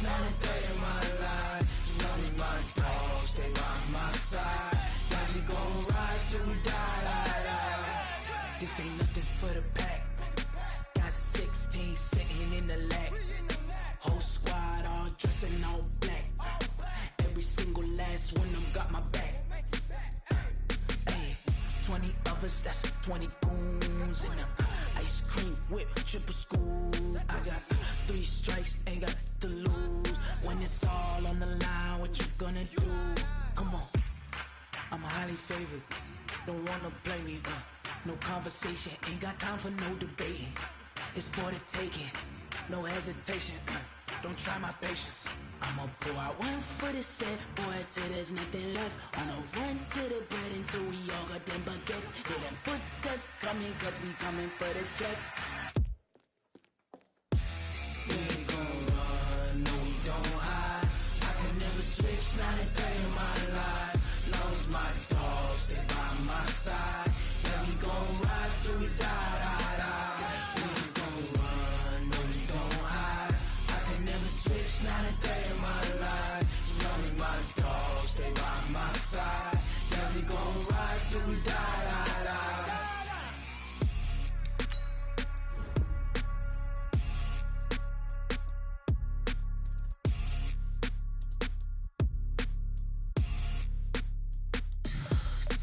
not a day in my life. You know me, my dogs, stay by my side. Yeah, we gon' ride till we die. This ain't nothing for the pack. Got 16 sitting in the lap. Whole squad all dressing all black. Every single last one of them got my back. Hey, 20 of us, that's 20 goons in them. Ice cream whip, triple scoop. I got 3 strikes, ain't got to lose. When it's all on the line, what you gonna do? Come on, I'm highly favored. Don't wanna play me, no conversation, ain't got time for no debating. It's for the taking, no hesitation, don't try my patience. I'ma pour out one for the set, boy, till there's nothing left. On a run to the bread until we all got them baguettes. Hear them footsteps coming, cause we coming for the jet. We ain't gon' run, no we don't hide. I can never switch, not a day in my life. Long as my dogs stay by my side. Yeah, we gon' ride till we die. We ain't gon' run, no we don't hide. I can never switch, not a day in my life. As long as my dogs stay by my side. Yeah, we gon' ride till we die.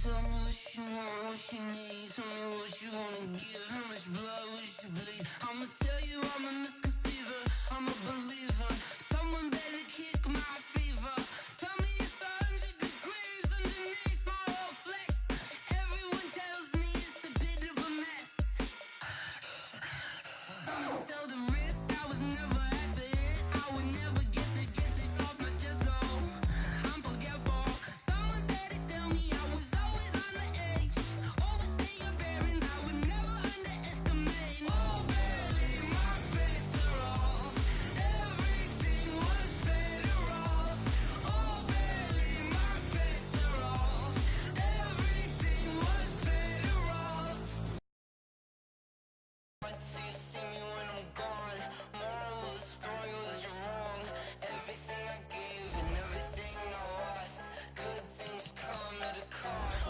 Tell me what you want, what you need. Tell me what you wanna give. How much blood would you bleed? I'ma tell you I'm a misconceiver. I'm a believer. Someone better kick my fever. Tell me it's 100 degrees underneath my whole flesh. Everyone tells me it's a bit of a mess. I'ma tell the risk I was never at the end. I would never get this off my chest though. I'm forgetful. Someone better tell me I was always on the edge. Overstay your bearings, I would never underestimate. Oh baby, my bets are off. Everything was better off. Oh baby, my bets are off. Everything was better off. Wait till you see me when I'm gone. Moral of the story was you're wrong. Everything I gave and everything I lost. Good things come at a cost.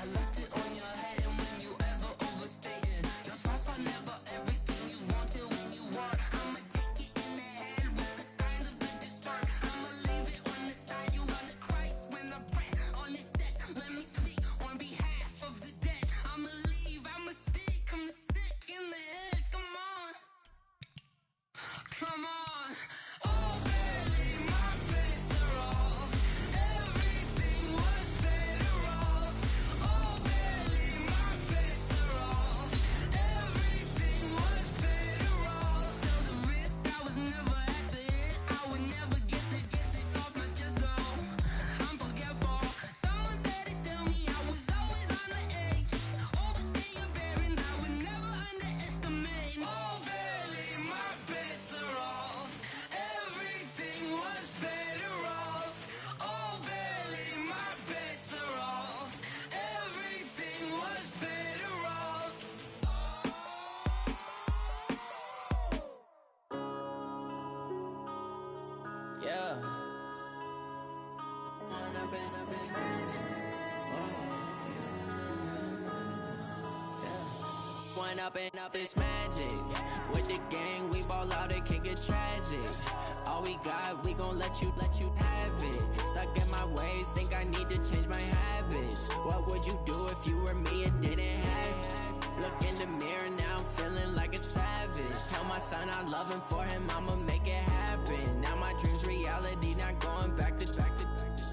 I left it on your head, and when you ever overstay it, your thoughts are never everything you wanted when you want. I'ma take it in the head with the signs of the distort. I'ma leave it on the side. You on the Christ when I breath on this set. Let me speak on behalf of the dead. I'ma leave, I'ma speak. I'm sick in the head. Come on, come on. Oh baby, my bets are off. Everything was better off. Oh baby, my bets are off. Everything was better off. Tell the risk I was never at the end. I would never get this off my chest though. I'm forgetful. Someone better tell me I was always on the edge. Overstay your bearings, I would never underestimate. Oh baby, my bets are off. Everything was better off. Oh baby, my bets are off. Everything was better off. Yeah. One up and up is magic. With the gang, we ball out, it can get tragic. All we got, we gon' let you have it. Stuck in my ways, think I need to change my habits. What would you do if you were me and didn't have it? Look in the mirror now, I'm feeling like a savage. Tell my son I love him, for him I'ma make it happen. Now my dream's reality, not going back to.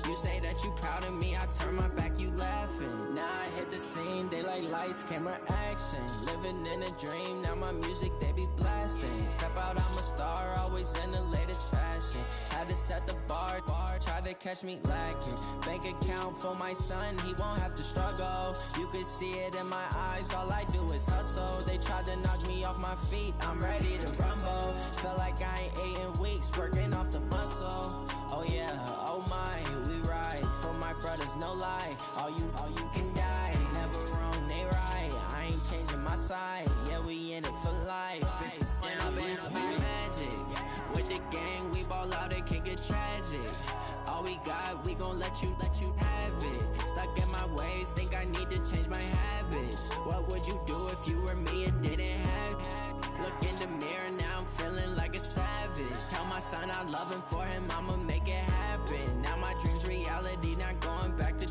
You say that you proud of me, I turn my back, you laughing. Now I hit the scene, they like lights, camera, action. Living in a dream, now my music, they be blasting. Step out, I'm a star, always in the latest fashion. Had to set the bar, try to catch me lacking. Bank account for my son, he won't have to struggle. You could see it in my eyes, all I do is hustle. They tried to knock me off my feet, I'm ready to rumble. Feel like I ain't ate in weeks, working off the muscle. Oh yeah, oh my, we ride for my brothers, no lie. All you can die, never wrong, they right. I ain't changing my side, yeah, we in it for life. When I've been up, it's magic. With the gang, we tragic. All we got, we gon' let you have it. Stuck in my ways, think I need to change my habits. What would you do if you were me and didn't have it? Look in the mirror, now I'm feeling like a savage. Tell my son I love him, for him I'ma make it happen. Now my dream's reality, not going back to.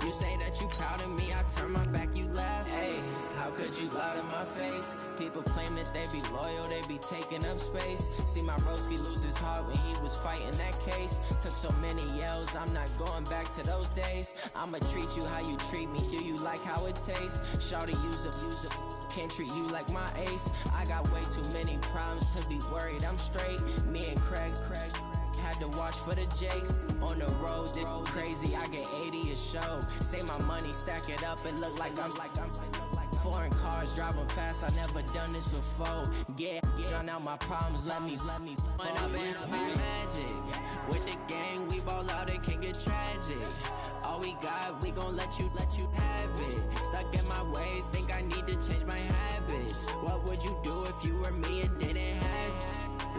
You say that you proud of me, I turn my back, you laugh. Hey, how could you lie to my face? People claim that they be loyal, they be taking up space. See my Roski lose his heart when he was fighting that case. Took so many yells, I'm not going back to those days. I'ma treat you how you treat me, do you like how it tastes? Shawty, use up, can't treat you like my ace. I got way too many problems to be worried, I'm straight. Me and Craig had to watch for the Jakes. On the road, this crazy, I get 80 a show. Say my money, stack it up, it look like I'm foreign cars, driving fast, I never done this before. Yeah, drown out my problems, let me When up in this magic. With the gang, we ball out, it can get tragic. All we got, we gon' let you have it. Stuck in my ways, think I need to change my habits. What would you do if you were me and didn't have it?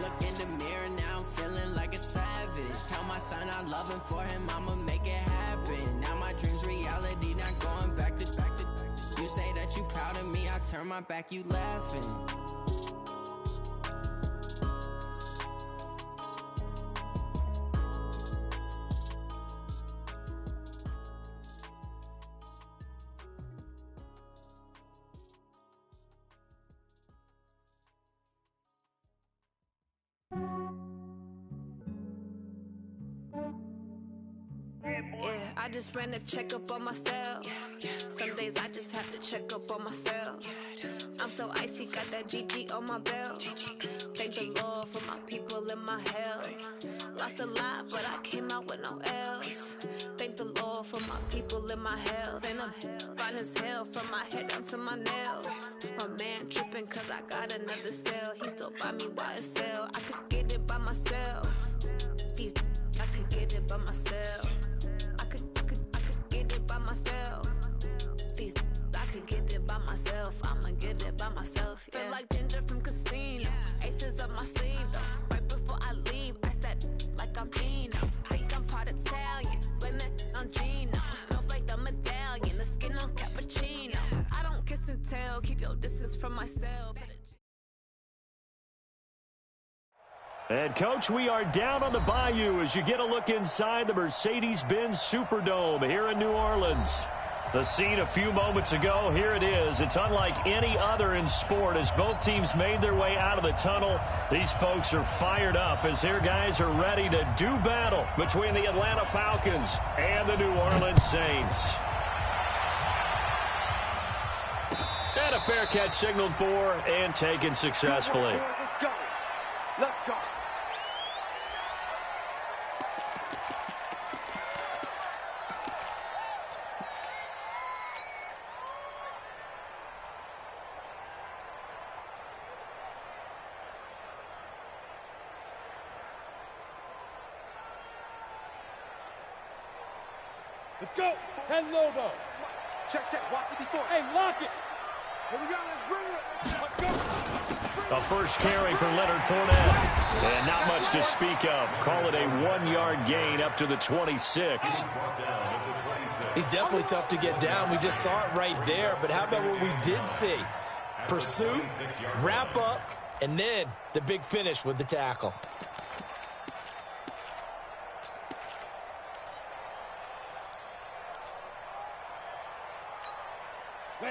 Look in the mirror, now I'm feeling like a savage. Tell my son I love him, for him I'ma make it happen. Now my dream's reality, not going back to. You say that you proud of me, I turn my back, you laughing. I just ran a checkup on myself. Some days I just have to check up on myself. I'm so icy, got that GG on my belt. Thank the Lord for my people in my hell. Lost a lot, but I came out with no L's. Thank the Lord for my people in my health. And I'm fine as hell from my head down to my nails. My man tripping cause I got another cell. He still buy me YSL. I could get it by myself. I could get it by myself. I could get it by myself. I could get it by myself. I'ma get it by myself. Yeah. Feel like Ginger from Casino. Aces up my sleeve though. Right before I leave, I said like I'm Dino. Think I'm part Italian. Blame it on Gino. Smells like the medallion. The skin on cappuccino. I don't kiss and tell. Keep your distance from myself. And, Coach, we are down on the Bayou as you get a look inside the Mercedes-Benz Superdome here in New Orleans. The scene a few moments ago, here it is. It's unlike any other in sport as both teams made their way out of the tunnel. These folks are fired up as their guys are ready to do battle between the Atlanta Falcons and the New Orleans Saints. And a fair catch signaled for and taken successfully. Let's go. Let's go. Let's go. 10 logo. Check, check. Walk 54. Hey, lock it. Here we go. Let's bring it. Let's go. A first carry for Leonard Fournette. And not much to speak of. Call it a 1-yard gain up to the 26. He's definitely tough to get down. We just saw it right there. But how about what we did see? Pursuit, wrap up, and then the big finish with the tackle.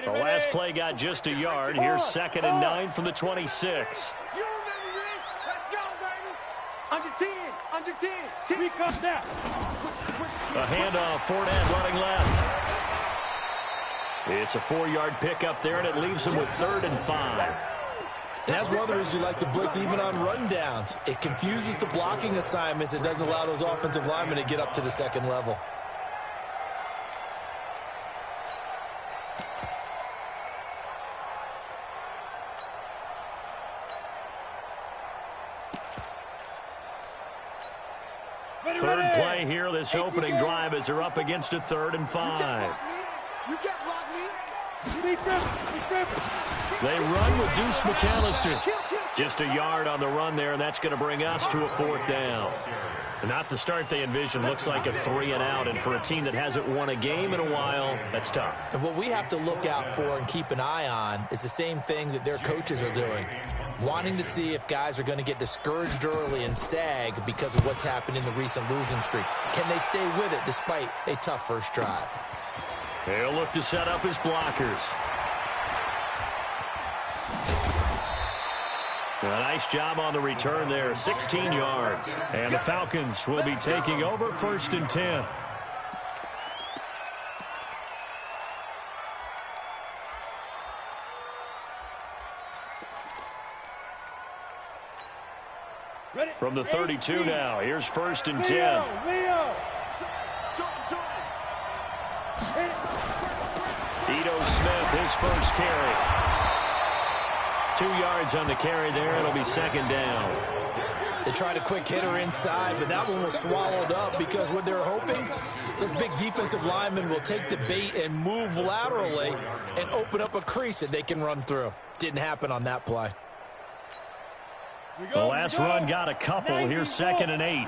The last play got just a yard. Here's 2nd and 9 from the 26. Let's go, baby. Under 10. Under 10. 10. We come now. A handoff. Fournette running left. It's a 4-yard pickup there, and it leaves him with 3rd and 5. And that's one of the reasons you like to blitz even on rundowns. It confuses the blocking assignments. It doesn't allow those offensive linemen to get up to the second level. Third play here, this opening drive as they're up against a 3rd and 5. You can't block me. They run with Deuce McAllister. Just a yard on the run there, and that's going to bring us to a 4th down. Not the start they envisioned. Looks like a 3-and-out, and for a team that hasn't won a game in a while, that's tough. And what we have to look out for and keep an eye on is the same thing that their coaches are doing, wanting to see if guys are going to get discouraged early and sag because of what's happened in the recent losing streak. Can they stay with it despite a tough first drive? He'll look to set up his blockers. A nice job on the return there, 16 yards. And the Falcons will be taking over 1st and 10. From the 32 now, here's 1st and 10. Ito Smith, his first carry. 2 yards on the carry there. It'll be 2nd down. They tried a quick hitter inside, but that one was swallowed up because what they're hoping, those big defensive linemen will take the bait and move laterally and open up a crease that they can run through. Didn't happen on that play. The last run got a couple. Here's 2nd and 8.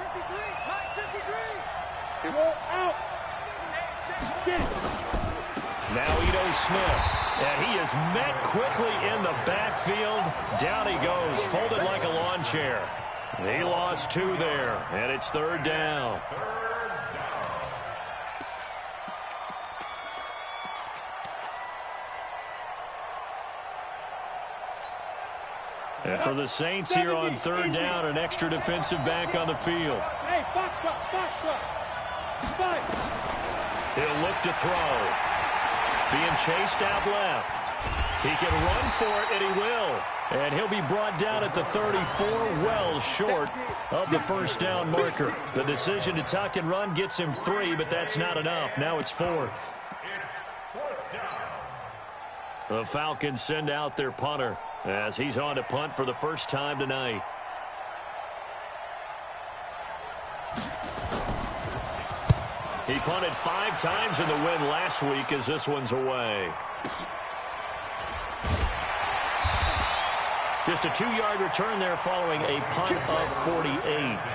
Now Ito Smith. And he is met quickly in the backfield. Down he goes, folded like a lawn chair. He lost 2 there, and it's 3rd down. And for the Saints here on 3rd down, an extra defensive back on the field. Hey, box truck. He'll look to throw. Being chased out left. He can run for it, and he will. And he'll be brought down at the 34, well short of the 1st down marker. The decision to tuck and run gets him 3, but that's not enough. Now it's 4th. The Falcons send out their punter as he's on to punt for the first time tonight. He punted 5 times in the win last week as this one's away. Just a 2-yard return there following a punt of 48.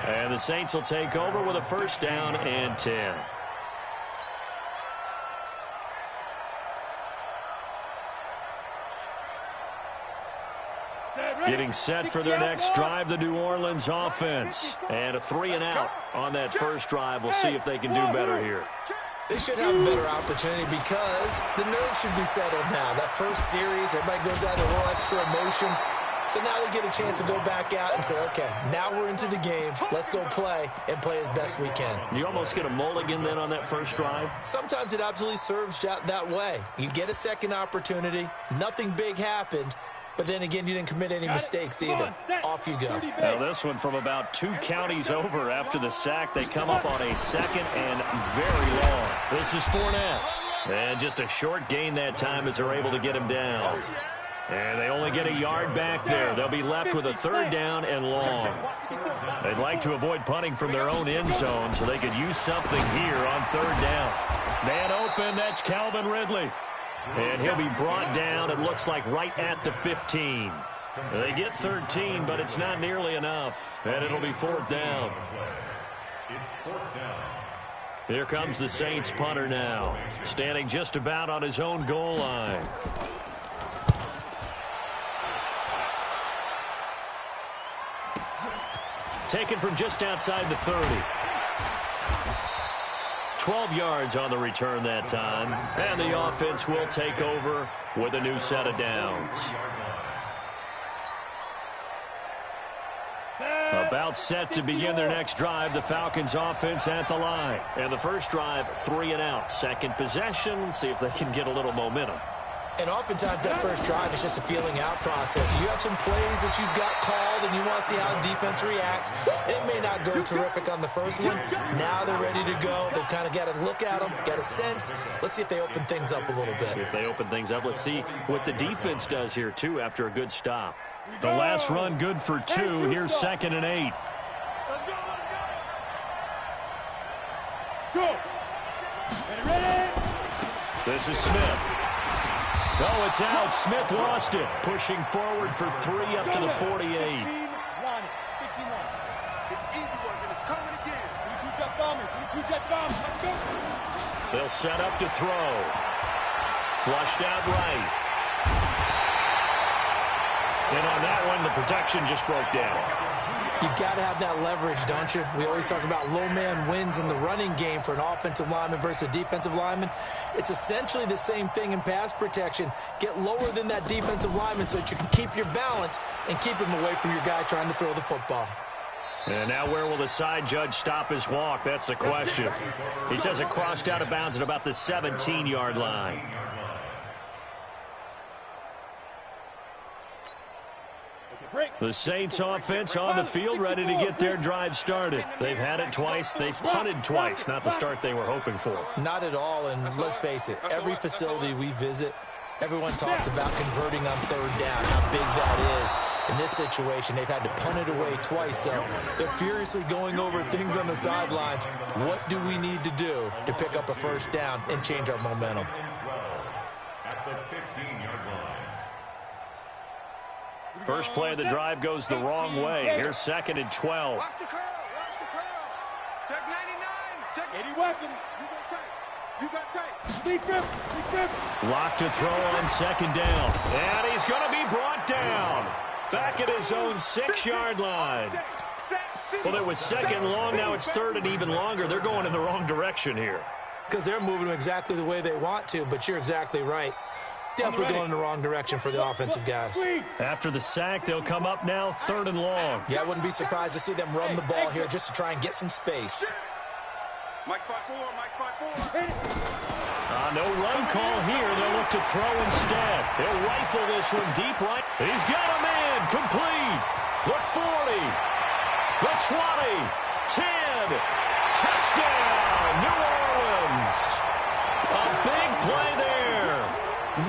And the Saints will take over with a 1st down and 10. Getting set for their next drive, the New Orleans offense. And a 3-and-out on that first drive. We'll see if they can do better here. They should have a better opportunity because the nerves should be settled now. That first series, everybody goes out with a little extra emotion. So now they get a chance to go back out and say, okay, now we're into the game. Let's go play and play as best we can. You almost get a mulligan then on that first drive? Sometimes it absolutely serves that way. You get a second opportunity. Nothing big happened. But then again, you didn't commit any mistakes either. Off you go. Now this one from about 2 counties over after the sack. They come up on a 2nd and very long. This is Fournette. And just a short gain that time as they're able to get him down. And they only get a yard back there. They'll be left with a 3rd down and long. They'd like to avoid punting from their own end zone so they could use something here on 3rd down. Man open, that's Calvin Ridley. And he'll be brought down, it looks like, right at the 15. They get 13, but it's not nearly enough. And it'll be 4th down. It's 4th down. Here comes the Saints punter now, standing just about on his own goal line. Taken from just outside the 30. 12 yards on the return that time. And the offense will take over with a new set of downs. About set to begin their next drive. The Falcons offense at the line. And the first drive, 3-and-out. Second possession. See if they can get a little momentum. And oftentimes that first drive is just a feeling out process. You have some plays that you've got called and you want to see how defense reacts. It may not go terrific on the first one. Now they're ready to go. They've kind of got to look at them, got a sense. Let's see if they open things up a little bit. See if they open things up. Let's see what the defense does here, too, after a good stop. The last run good for 2. Here's 2nd and 8. Go. Ready? This is Smith. No, it's out. Smith lost it. Pushing forward for 3 up to the 48. 15 line. It's easy work, and it's coming again. 22 jet bombers. 22 jet bombers. Let's go. They'll set up to throw. Flushed out right. And on that one, the protection just broke down. You've got to have that leverage, don't you? We always talk about low man wins in the running game for an offensive lineman versus a defensive lineman. It's essentially the same thing in pass protection. Get lower than that defensive lineman so that you can keep your balance and keep him away from your guy trying to throw the football. And now where will the side judge stop his walk? That's the question. He says it crossed out of bounds at about the 17-yard line. The Saints offense on the field, ready to get their drive started. They've had it twice. They've punted twice. Not the start they were hoping for. Not at all, and let's face it, every facility we visit, everyone talks about converting on third down, how big that is. In this situation, they've had to punt it away twice, so they're furiously going over things on the sidelines. What do we need to do to pick up a first down and change our momentum? At the 15-yard line. First play of the drive goes the wrong way. Here's 2nd and 12. Watch the curl. Watch the curl. Check 99. Check 80 weapon. You got tight. Lead grip. Locked to throw on 2nd down. And he's going to be brought down. Back at his own 6-yard line. Well, it was 2nd long. Now it's 3rd and even longer. They're going in the wrong direction here. Because they're moving exactly the way they want to, but you're exactly right. Definitely going in the wrong direction for the offensive guys. After the sack, they'll come up now 3rd and long. Yeah, I wouldn't be surprised to see them run the ball here just to try and get some space. Mike 5-4. Mike 5-4. No run call here. They'll look to throw instead. He'll rifle this one deep right. He's got a man complete. The 40, the 20, 10. Touchdown, New Orleans. A big play there.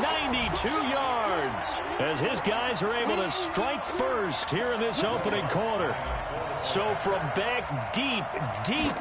92 yards as his guys are able to strike first here in this opening quarter. So from back deep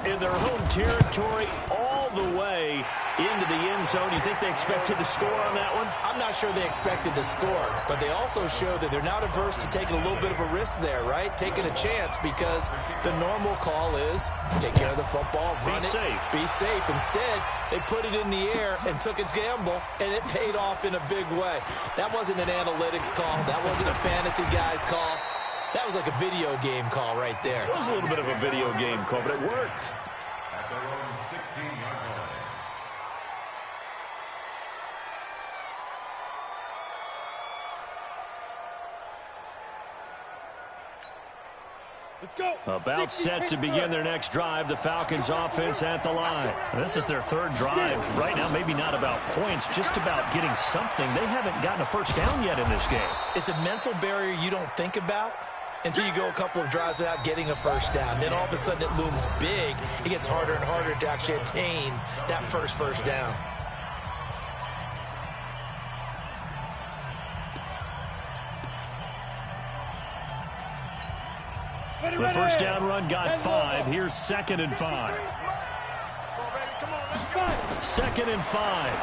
in their home territory all the way into the end zone, you think they expected to score on that one? I'm not sure they expected to score, but they also showed that they're not averse to taking a little bit of a risk there, right? Taking a chance, because the normal call is take care of the football, run it, be safe. Instead, they put it in the air and took a gamble, and it paid off in a big way. That wasn't an analytics call. That wasn't a fantasy guy's call. That was like a video game call right there. It was a little bit of a video game call, but it worked. At their own 16-yard line. Let's go. About set to begin their next drive, the Falcons offense at the line. This is their 3rd drive. Right now, maybe not about points, just about getting something. They haven't gotten a first down yet in this game. It's a mental barrier you don't think about until you go a couple of drives without getting a first down. Then all of a sudden it looms big. It gets harder and harder to actually attain that first down. The first down run got 5. Here's 2nd and 5. 2nd and 5.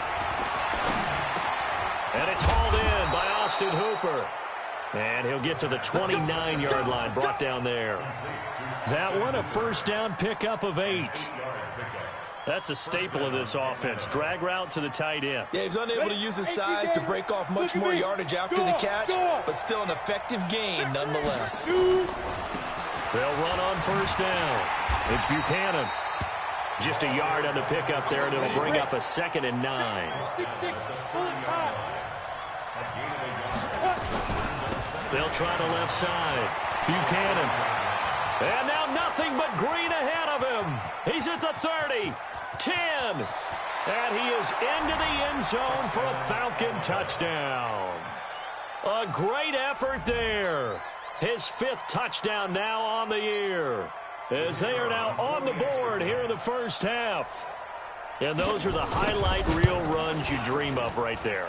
And it's hauled in by Austin Hooper. And he'll get to the 29-yard line, brought down there. That one, a first down pickup of 8. That's a staple of this offense. Drag route to the tight end. Yeah, he's unable to use his size to break off much more yardage after the catch, but still an effective gain nonetheless. They'll run on first down. It's Buchanan. Just a yard on the pickup there, and it'll bring up a 2nd and 9. They'll try the left side. Buchanan. And now nothing but green ahead of him. He's at the 30, 10. And he is into the end zone for a Falcon touchdown. A great effort there. His 5th touchdown now on the year, as they are now on the board here in the first half. And those are the highlight reel runs you dream of right there.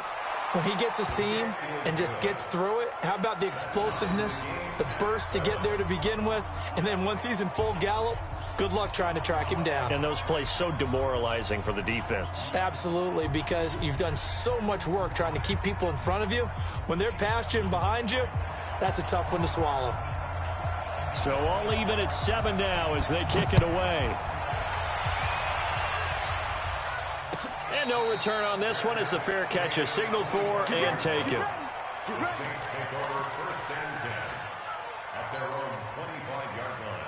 When he gets a seam and just gets through it, how about the explosiveness, the burst to get there to begin with, and then once he's in full gallop, Good luck trying to track him down. And those plays so demoralizing for the defense. Absolutely, because you've done so much work trying to keep people in front of you. When they're past you and behind you, that's a tough one to swallow. So all even at 7 now as they kick it away. And no return on this one as the fair catch is signaled for and taken. The Saints take over 1st and 10 at their own 25-yard line.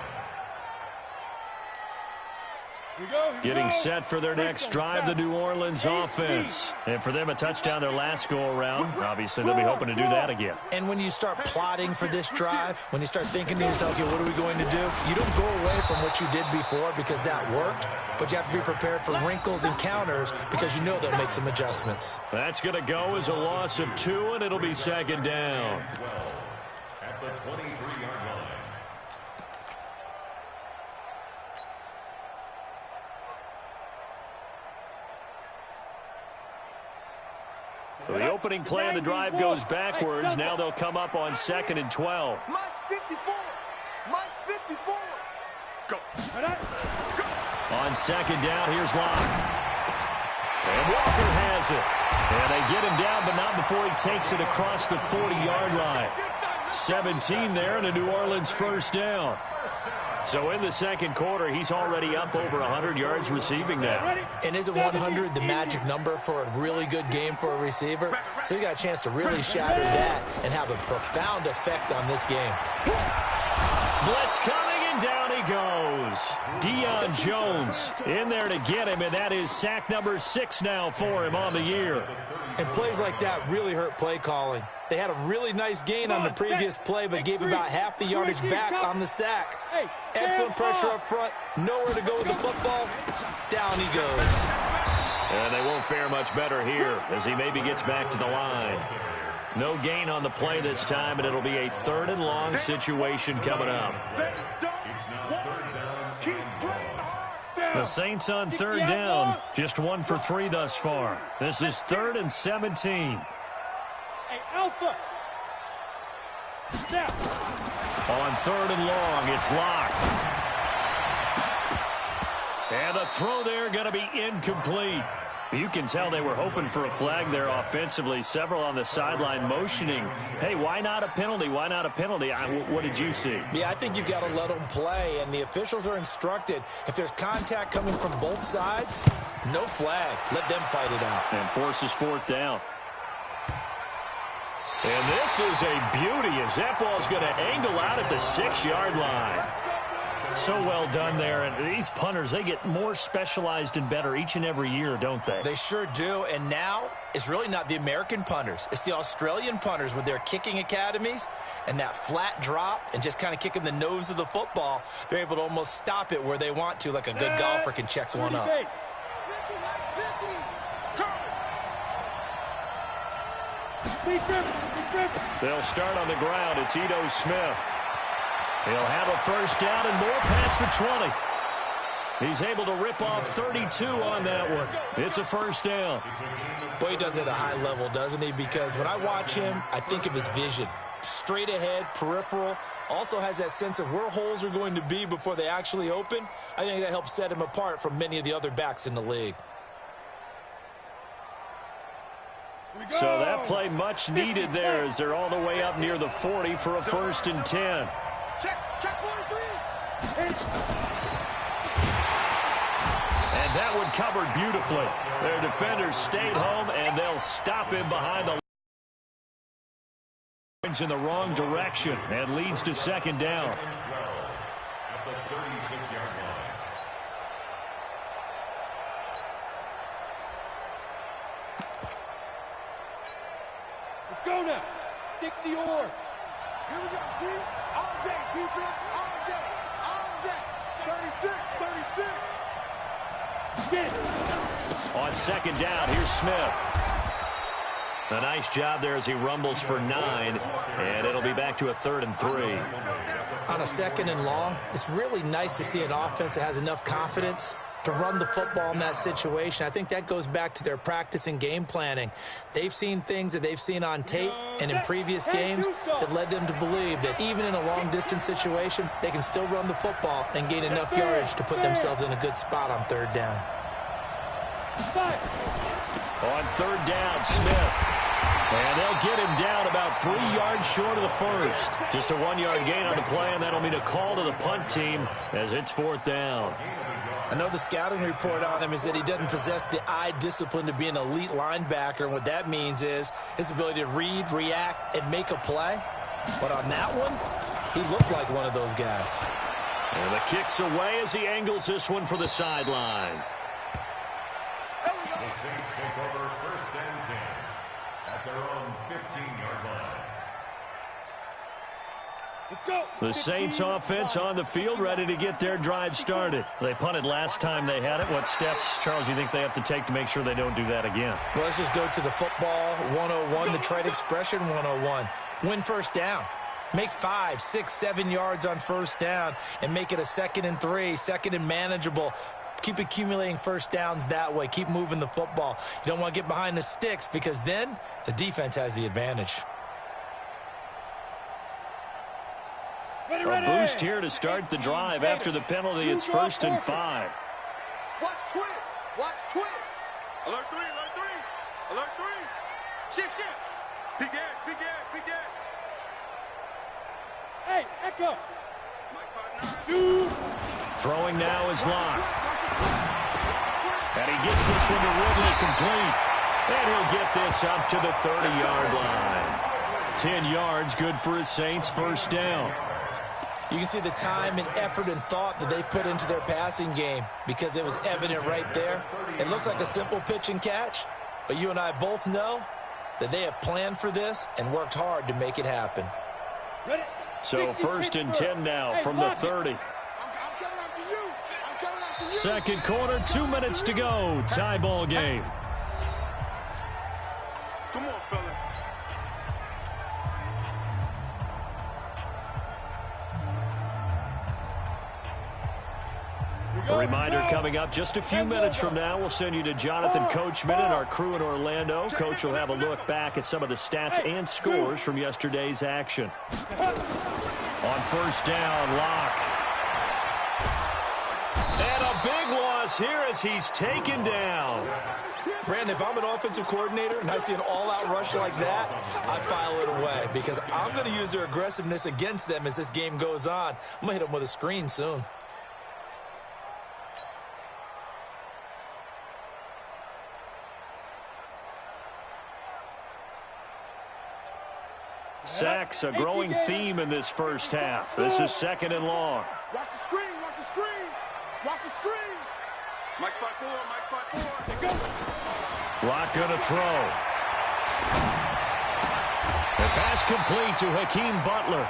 Getting set for their next drive, the New Orleans offense. And for them, a touchdown their last go-around. Obviously, they'll be hoping to do that again. And when you start plotting for this drive, when you start thinking to yourself, okay, what are we going to do? You don't go away from what you did before because that worked, but you have to be prepared for wrinkles and counters because you know they'll make some adjustments. That's going to go as a loss of 2, and it'll be 2nd down. 12 at the 23-yard line. So the opening play of the drive goes backwards. Now they'll come up on 2nd and 12. Mike 54. Mike 54. Go. On 2nd down, here's Locke. And Walker has it. And they get him down, but not before he takes it across the 40-yard line. 17 there, and a New Orleans 1st down. So in the 2nd quarter, he's already up over 100 yards receiving now. And isn't 100 the magic number for a really good game for a receiver? So he got a chance to really shatter that and have a profound effect on this game. Blitz coming, and down he goes. Deion Jones in there to get him, and that is sack number 6 now for him on the year. And plays like that really hurt play calling. They had a really nice gain on the previous play, but gave about half the yardage back on the sack. Excellent pressure up front. Nowhere to go with the football. Down he goes. And they won't fare much better here as he maybe gets back to the line. No gain on the play this time, and it'll be a 3rd and long situation coming up. The Saints on 3rd down, just 1 for 3 thus far. This is 3rd and 17. Hey, Alpha. Step. On 3rd and long, it's Locke. And the throw there going to be incomplete. You can tell they were hoping for a flag there offensively. Several on the sideline motioning, hey, why not a penalty? Why not a penalty? What did you see? Yeah, I think you've got to let them play, and the officials are instructed. If there's contact coming from both sides, no flag. Let them fight it out. And forces 4th down. And this is a beauty as that ball's going to angle out at the 6-yard line. So well done there. And these punters, they get more specialized and better each and every year, don't they? They sure do. And now it's really not the American punters. It's the Australian punters with their kicking academies and that flat drop and just kind of kicking the nose of the football. They're able to almost stop it where they want to, like a good golfer can check one up. They'll start on the ground. It's Ito Smith. He'll have a 1st down and more past the 20. He's able to rip off 32 on that one. It's a 1st down. Boy, he does it at a high level, doesn't he? Because when I watch him, I think of his vision. Straight ahead, peripheral. Also has that sense of where holes are going to be before they actually open. I think that helps set him apart from many of the other backs in the league. So that play much needed there as they're all the way up near the 40 for a 1st and 10. Check 43. And that one covered beautifully. Their defenders stayed home, and they'll stop him behind the lines in the wrong direction and leads to 2nd down. At the 36-yard line. Let's go now. 60 or. Here we go. Deep. All day. Defense. All day. All day. 36. 36. Get it. On 2nd down, here's Smith. A nice job there as he rumbles for 9, and it'll be back to a 3rd and 3. On a 2nd and long, it's really nice to see an offense that has enough confidence to run the football in that situation. I think that goes back to their practice and game planning. They've seen things that they've seen on tape and in previous games that led them to believe that even in a long-distance situation, they can still run the football and gain enough yardage to put themselves in a good spot on third down. On third down, Smith. And they'll get him down about 3 yards short of the first. Just a 1-yard gain on the play, and that'll mean a call to the punt team as it's fourth down. I know the scouting report on him is that he doesn't possess the eye discipline to be an elite linebacker, and what that means is his ability to read, react, and make a play. But on that one, he looked like one of those guys. And the kick's away as he angles this one for the sideline. The Saints take over first and 10 at their own 15-yard line. Let's go. The Saints offense on the field, ready to get their drive started. They punted last time they had it. What steps, Charles, do you think they have to take to make sure they don't do that again? Well, let's just go to the football 101, the trade expression 101. Win first down. Make 5, 6, 7 yards on first down and make it a 2nd and 3, 2nd and manageable. Keep accumulating first downs that way. Keep moving the football. You don't want to get behind the sticks because then the defense has the advantage. A boost here to start the drive after the penalty. It's 1st and 5. Watch twins. Watch twins. Alert 3, alert 3. Alert 3. Shift. Big end. Hey, Echo. Shoot. Throwing now is Locke. And he gets this one to Ridley complete. And he'll get this up to the 30-yard line. 10 yards, good for his Saints first down. You can see the time and effort and thought that they've put into their passing game because it was evident right there. It looks like a simple pitch and catch, but you and I both know that they have planned for this and worked hard to make it happen. So 1st and 10 now from the 30. Second quarter, 2 minutes to go. Tie ball game. Come on, fellas. A reminder coming up just a few minutes from now. We'll send you to Jonathan Coachman and our crew in Orlando. Coach will have a look back at some of the stats and scores from yesterday's action. On first down, Locke. And a big loss here as he's taken down. Brandon, if I'm an offensive coordinator and I see an all-out rush like that, I file it away because I'm going to use their aggressiveness against them as this game goes on. I'm going to hit them with a screen soon. Sacks, a growing theme in this first half. This is 2nd and long. Watch the screen. Watch the screen. Mike spot 4. Locke gonna throw. The pass complete to Hakeem Butler.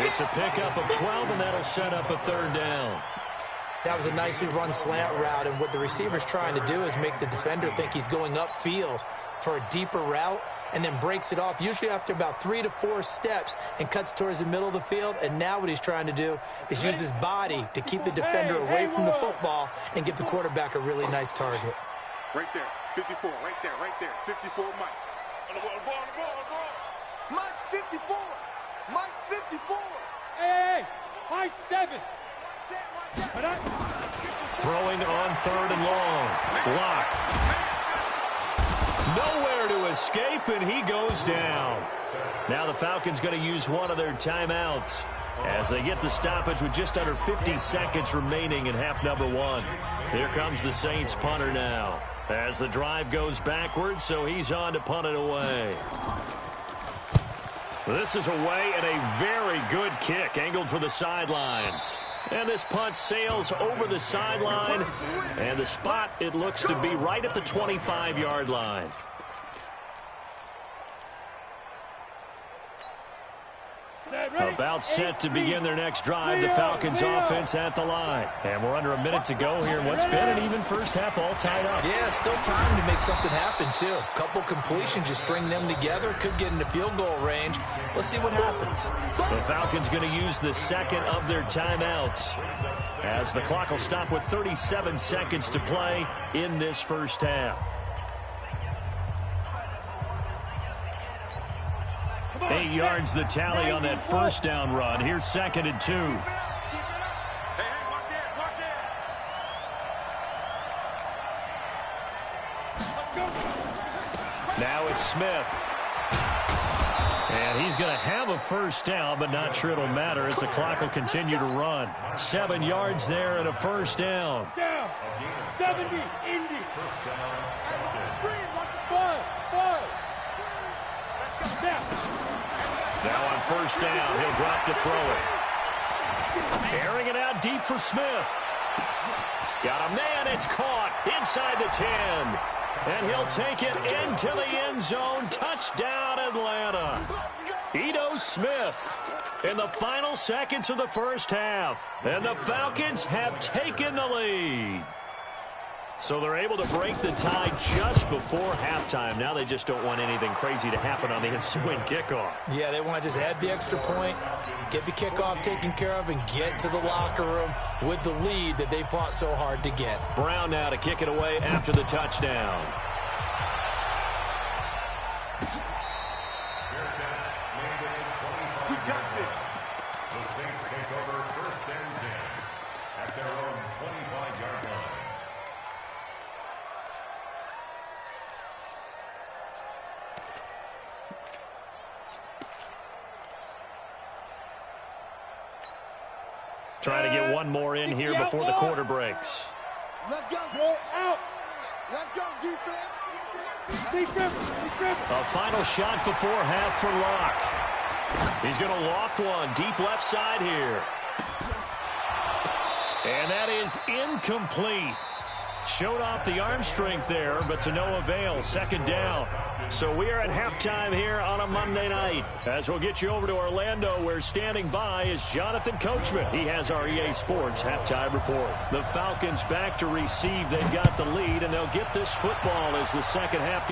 It's a pickup of 12, and that'll set up a 3rd down. That was a nicely run slant route, and what the receiver's trying to do is make the defender think he's going upfield for a deeper route, and then breaks it off, usually after about 3 to 4 steps, and cuts towards the middle of the field. And now what he's trying to do is use his body to keep the defender away from the football and give the quarterback a really nice target. Right there, 54, right there, 54, Mike. On the ball. Mike's 54. Mike's 54. Hey, high 7. Throwing on 3rd and long. Locke. Nowhere to escape, and he goes down. Now the Falcons going to use one of their timeouts as they get the stoppage with just under 50 seconds remaining in half number 1. Here comes the Saints punter now as the drive goes backwards, so he's on to punt it away. This is away and a very good kick angled for the sidelines. And this punt sails over the sideline, and the spot, it looks to be right at the 25-yard line. About About set to begin their next drive, the Falcons offense at the line. And we're under a minute to go here in what's been an even first half, all tied up. Yeah, still time to make something happen, too. A couple completions, you string them together, could get into field goal range. Let's see what happens. The Falcons going to use the second of their timeouts, as the clock will stop with 37 seconds to play in this first half. 8 yards the tally on that first down run. Here's 2nd and 2. Now it's Smith. And he's going to have a first down, but not sure it'll matter as the clock will continue to run. 7 yards there and a first down. Down. 70, Indy. Now on first down, he'll drop to throw it. Airing it out deep for Smith. Got a man, it's caught inside the 10. And he'll take it into the end zone. Touchdown, Atlanta. Ito Smith in the final seconds of the first half. And the Falcons have taken the lead. So they're able to break the tie just before halftime. Now they just don't want anything crazy to happen on the ensuing kickoff. Yeah, they want to just add the extra point, get the kickoff taken care of, and get to the locker room with the lead that they fought so hard to get. Brown now to kick it away after the touchdown. We got this. The Saints take over 1st and 10 at their own 25-yard line. Trying to get one more in here before the quarter breaks. Let's go. Go out. Let's go, defense. A final shot before half for Locke. He's going to loft one deep left side here. And that is incomplete. Showed off the arm strength there, but to no avail. 2nd down. So we are at halftime here on a Monday night. As we'll get you over to Orlando, where standing by is Jonathan Coachman. He has our EA Sports halftime report. The Falcons back to receive. They've got the lead, and they'll get this football as the second half